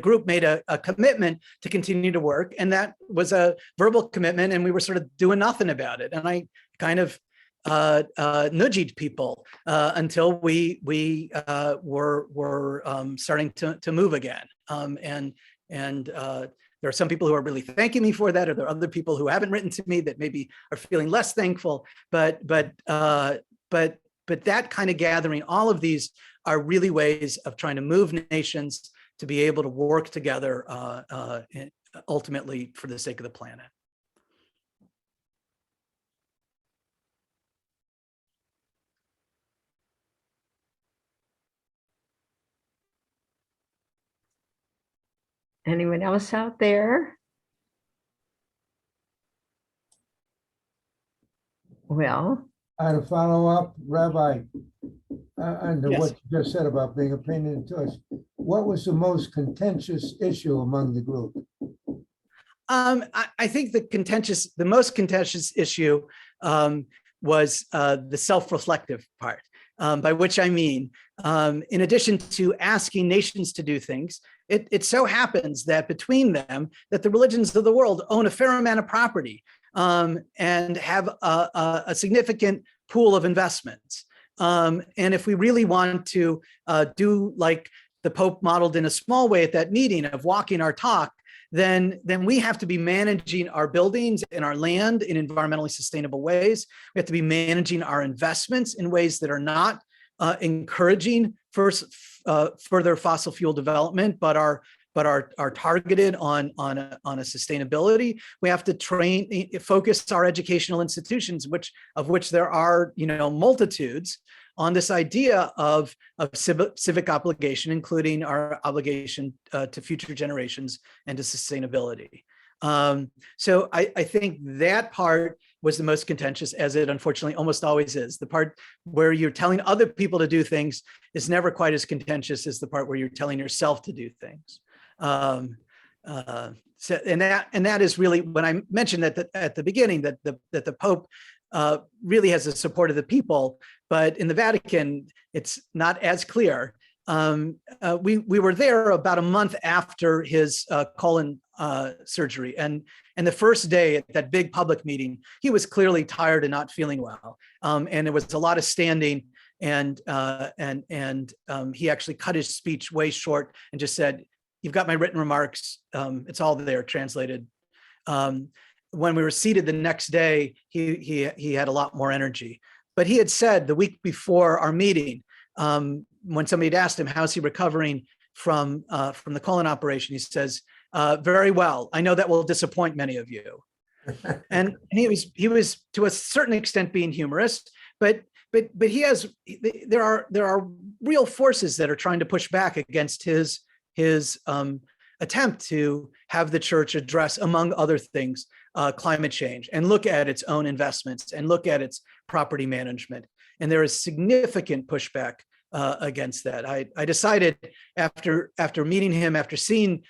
group made a commitment to continue to work, and that was a verbal commitment, and we were sort of doing nothing about it. And I kind of nudged people until we were starting to move again. There are some people who are really thanking me for that, or there are other people who haven't written to me that maybe are feeling less thankful. But that kind of gathering, all of these are really ways of trying to move nations to be able to work together ultimately for the sake of the planet. Anyone else out there? Well, I had a follow-up, Rabbi, under Yes. what you just said about being a pain in the tush. What was the most contentious issue among the group? I think the most contentious issue was the self-reflective part, by which I mean, in addition to asking nations to do things, it so happens that between them, that the religions of the world own a fair amount of property and have a significant pool of investments. And if we really want to do like the Pope modeled in a small way at that meeting of walking our talk, then we have to be managing our buildings and our land in environmentally sustainable ways. We have to be managing our investments in ways that are not encouraging further fossil fuel development, but are targeted on a sustainability. We have to focus our educational institutions, of which there are multitudes, on this idea of civic obligation, including our obligation to future generations and to sustainability. So I think that part was the most contentious, as it unfortunately almost always is. The part where you're telling other people to do things is never quite as contentious as the part where you're telling yourself to do things. And that is really when I mentioned that at the beginning that the Pope really has the support of the people, but in the Vatican it's not as clear. We were there about a month after his colon surgery, and the first day at that big public meeting, he was clearly tired and not feeling well, and it was a lot of standing, and he actually cut his speech way short and just said, "You've got my written remarks. It's all there, translated." When we were seated the next day, he had a lot more energy. But he had said the week before our meeting, when somebody had asked him, how's he recovering from the colon operation, he says, very well. I know that will disappoint many of you. And he was to a certain extent being humorous, but there are real forces that are trying to push back against his attempt to have the church address, among other things, climate change and look at its own investments and look at its property management. And there is significant pushback against that. I decided after meeting him, after seeing,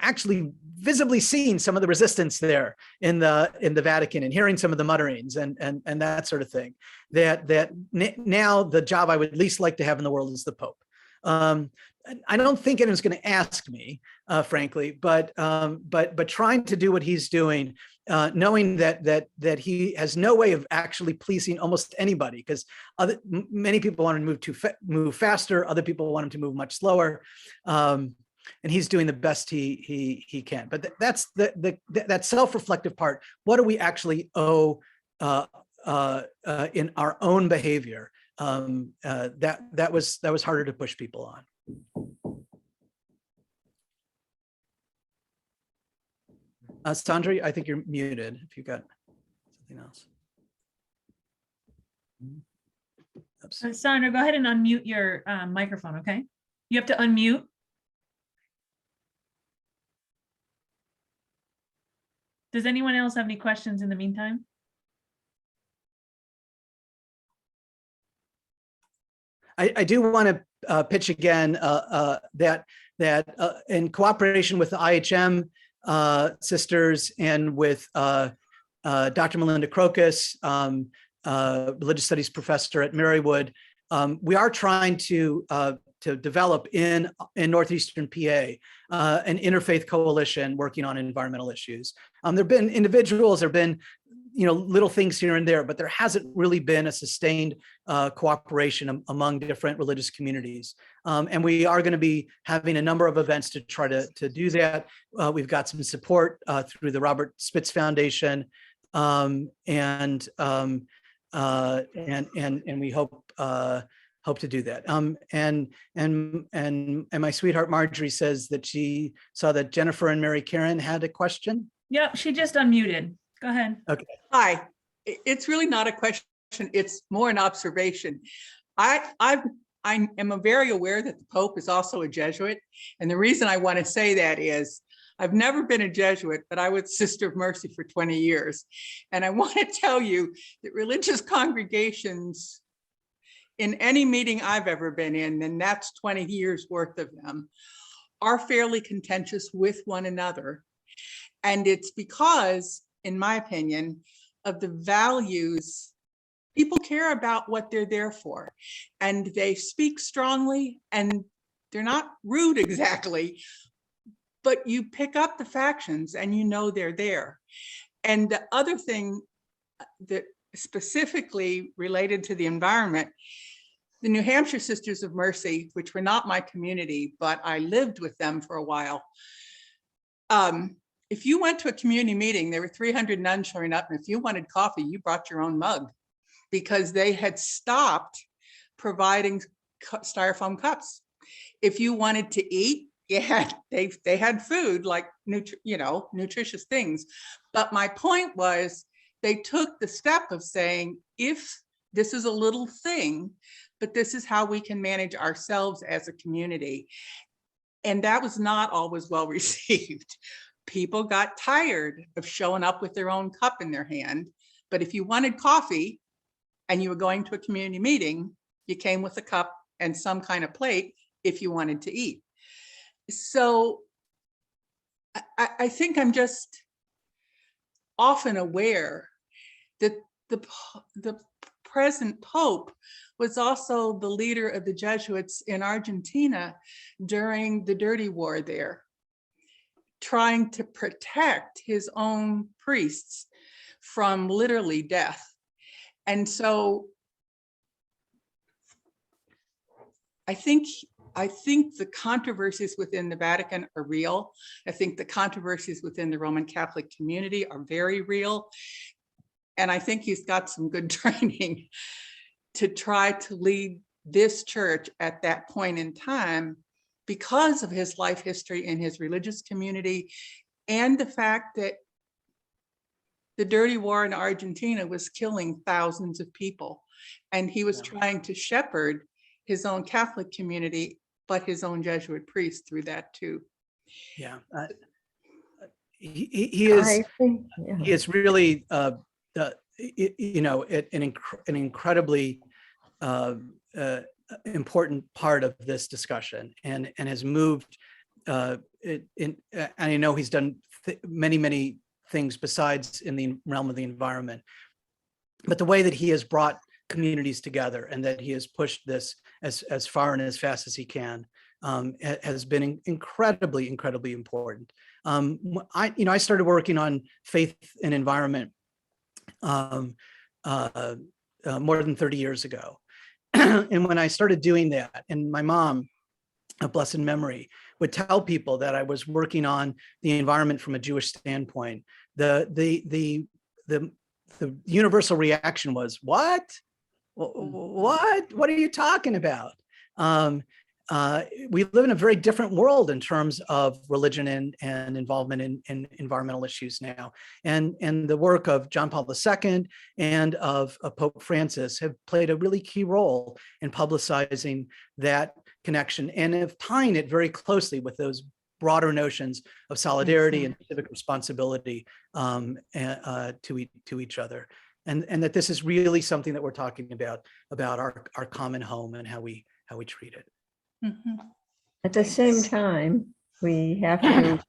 actually visibly seeing some of the resistance there in the Vatican and hearing some of the mutterings and that sort of thing, that now the job I would least like to have in the world is the Pope. I don't think anyone's going to ask me, frankly, but trying to do what he's doing, knowing that he has no way of actually pleasing almost anybody, because many people want him to move faster, other people want him to move much slower, and he's doing the best he can. But that's that self-reflective part. What do we actually owe in our own behavior? That was harder to push people on. Sandra, I think you're muted if you've got something else. Oops. Sandra, go ahead and unmute your microphone, okay? You have to unmute. Does anyone else have any questions in the meantime? I do want to pitch again that in cooperation with the IHM sisters and with Dr. Melinda Crocus, religious studies professor at Marywood, we are trying to develop in Northeastern PA an interfaith coalition working on environmental issues. There've been individuals, there've been little things here and there, but there hasn't really been a sustained cooperation among different religious communities. And we are going to be having a number of events to try to do that. We've got some support through the Robert Spitz Foundation, and we hope to do that. And my sweetheart Marjorie says that she saw that Jennifer and Mary Karen had a question. Yep, she just unmuted. Go ahead. Okay. Hi. It's really not a question. It's more an observation. I am very aware that the Pope is also a Jesuit. And the reason I want to say that is I've never been a Jesuit, but I was Sister of Mercy for 20 years. And I want to tell you that religious congregations in any meeting I've ever been in, and that's 20 years worth of them, are fairly contentious with one another. And it's because, in my opinion, of the values. People care about what they're there for, and they speak strongly, and they're not rude exactly, but you pick up the factions and they're there. And the other thing that specifically related to the environment, the New Hampshire Sisters of Mercy, which were not my community, but I lived with them for a while. If you went to a community meeting, there were 300 nuns showing up, and if you wanted coffee, you brought your own mug, because they had stopped providing styrofoam cups. If you wanted to eat, they had food like nutritious things. But my point was, they took the step of saying, if this is a little thing, but this is how we can manage ourselves as a community. And that was not always well received. People got tired of showing up with their own cup in their hand. But if you wanted coffee and you were going to a community meeting, you came with a cup and some kind of plate if you wanted to eat. So I think I'm just often aware that the present Pope was also the leader of the Jesuits in Argentina during the dirty war there, trying to protect his own priests from literally death. And so I think the controversies within the Vatican are real. I think the controversies within the Roman Catholic community are very real. And I think he's got some good training to try to lead this church at that point in time, because of his life history in his religious community, and the fact that the dirty war in Argentina was killing thousands of people. And he was trying to shepherd his own Catholic community, but his own Jesuit priest through that too. Yeah. He is. I think, yeah. He is really, an incredibly important part of this discussion, and has moved. And I know he's done many things besides in the realm of the environment, but the way that he has brought communities together and that he has pushed this as far and as fast as he can has been incredibly important. I started working on faith and environment more than 30 years ago. And when I started doing that, and my mom, of blessed memory, would tell people that I was working on the environment from a Jewish standpoint, the universal reaction was, what? What are you talking about? We live in a very different world in terms of religion and involvement in environmental issues now. And the work of John Paul II and of Pope Francis have played a really key role in publicizing that connection and of tying it very closely with those broader notions of solidarity and civic responsibility to each other. And that this is really something that we're talking about our common home and how we treat it. At the same time, we have to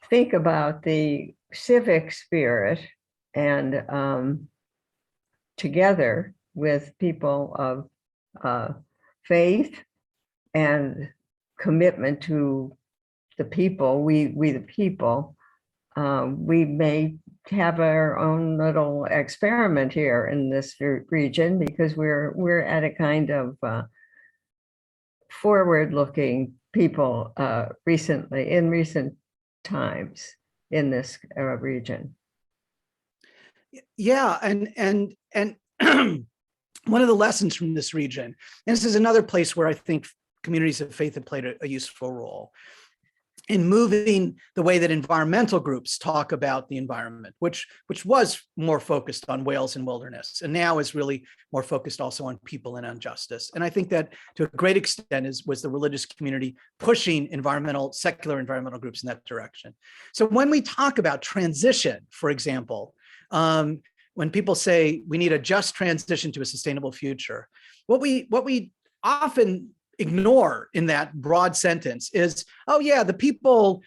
think about the civic spirit and together with people of faith and commitment to the people, we the people, we may have our own little experiment here in this region, because we're at a kind of forward-looking people in recent times in this region. Yeah, and one of the lessons from this region, and this is another place where I think communities of faith have played a useful role in moving the way that environmental groups talk about the environment, which was more focused on whales and wilderness, and now is really more focused also on people and on justice. And I think that to a great extent was the religious community pushing secular environmental groups in that direction. So when we talk about transition, for example, when people say we need a just transition to a sustainable future, what we often ignore in that broad sentence is, oh yeah, the people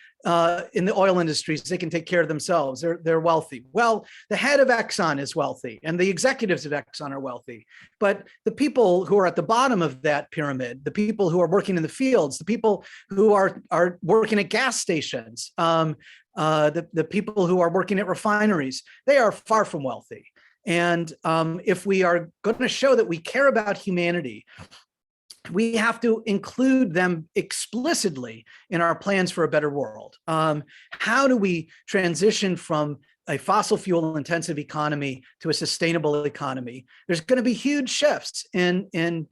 in the oil industries, they can take care of themselves. They're wealthy. Well, the head of Exxon is wealthy and the executives of Exxon are wealthy. But the people who are at the bottom of that pyramid, the people who are working in the fields, the people who are working at gas stations, the people who are working at refineries, they are far from wealthy. And if we are going to show that we care about humanity, we have to include them explicitly in our plans for a better world. How do we transition from a fossil fuel intensive economy to a sustainable economy? There's going to be huge shifts in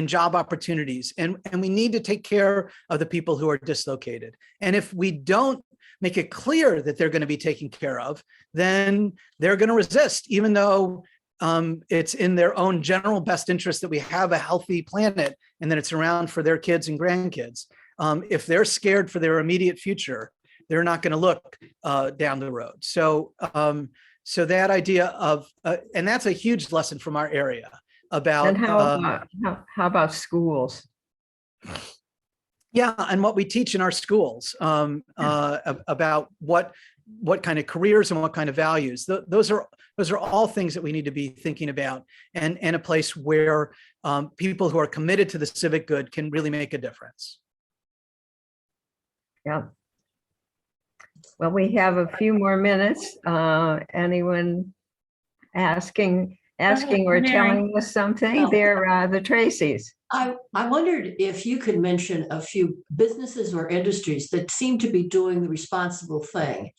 job opportunities, and we need to take care of the people who are dislocated. And if we don't make it clear that they're going to be taken care of, then they're going to resist, even though it's in their own general best interest that we have a healthy planet and that it's around for their kids and grandkids. If they're scared for their immediate future, they're not going to look down the road. So that idea of, and that's a huge lesson from our area about. And how about schools? Yeah, and what we teach in our schools about what kind of careers and what kind of values. Those are all things that we need to be thinking about, and a place where people who are committed to the civic good can really make a difference. Yeah. Well, we have a few more minutes. Anyone asking or telling us something? They're the Tracys. I wondered if you could mention a few businesses or industries that seem to be doing the responsible thing.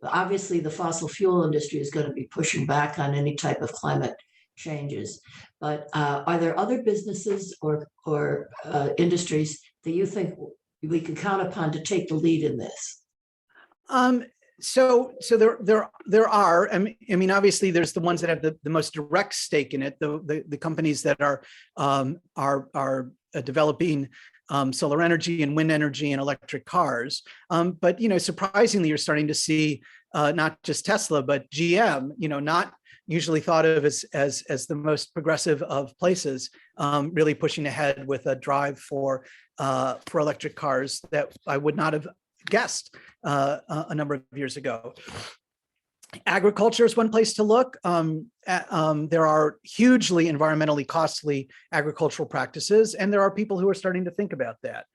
Obviously, the fossil fuel industry is going to be pushing back on any type of climate changes. But are there other businesses or industries that you think we can count upon to take the lead in this? So there are. I mean, obviously, there's the ones that have the most direct stake in it. The companies that are developing solar energy and wind energy and electric cars. But, surprisingly, you're starting to see not just Tesla, but GM, not usually thought of as the most progressive of places, really pushing ahead with a drive for electric cars that I would not have guessed a number of years ago. Agriculture is one place to look. There are hugely environmentally costly agricultural practices, and there are people who are starting to think about that.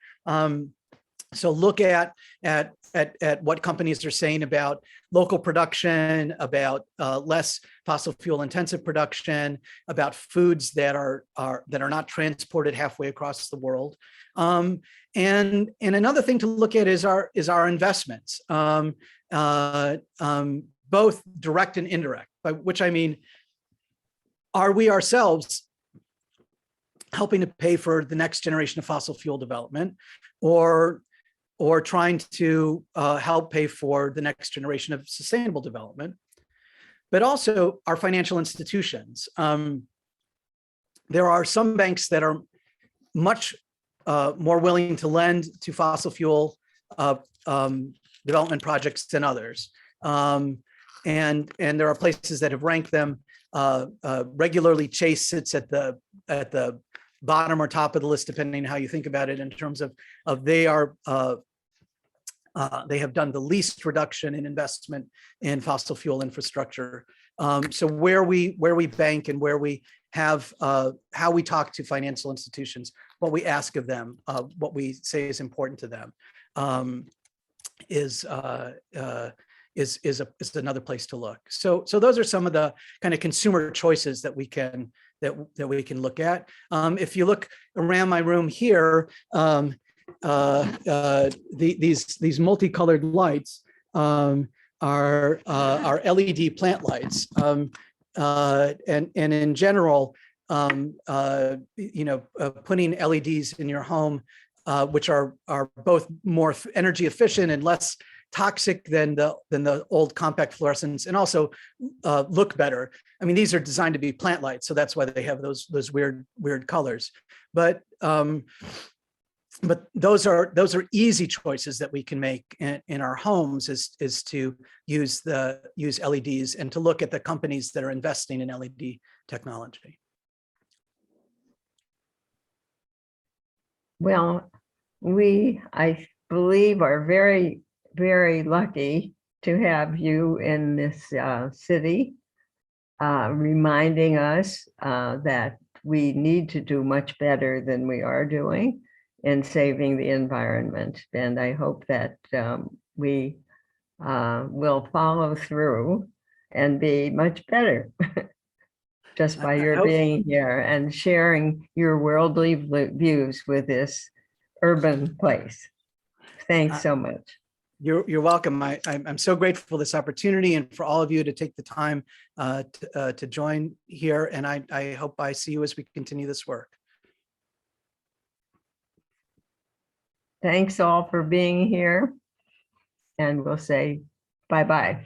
So look at what companies are saying about local production, about less fossil fuel intensive production, about foods that are not transported halfway across the world. And another thing to look at is our investments. Both direct and indirect, by which I mean, are we ourselves helping to pay for the next generation of fossil fuel development, or trying to help pay for the next generation of sustainable development? But also our financial institutions. There are some banks that are much more willing to lend to fossil fuel development projects than others. And there are places that have ranked them regularly. Chase sits at the bottom or top of the list, depending on how you think about it, in terms of they have done the least reduction in investment in fossil fuel infrastructure. So where we bank and where we have how we talk to financial institutions, what we ask of them, what we say is important to them, is another place to look. So those are some of the kind of consumer choices that we can look at. If you look around my room here, these multicolored lights are LED plant lights, and in general, putting LEDs in your home, which are both more energy efficient and less toxic than the old compact fluorescents, and also look better. I mean, these are designed to be plant lights, so that's why they have those weird colors. But those are easy choices that we can make in our homes, is to use LEDs and to look at the companies that are investing in LED technology. Well, I believe, are very, very lucky to have you in this city, reminding us that we need to do much better than we are doing in saving the environment. And I hope that we will follow through and be much better just by your being here and sharing your worldly views with this urban place. Thanks so much. You're welcome. I'm so grateful for this opportunity, and for all of you to take the time to join here. And I hope I see you as we continue this work. Thanks all for being here, and we'll say bye-bye.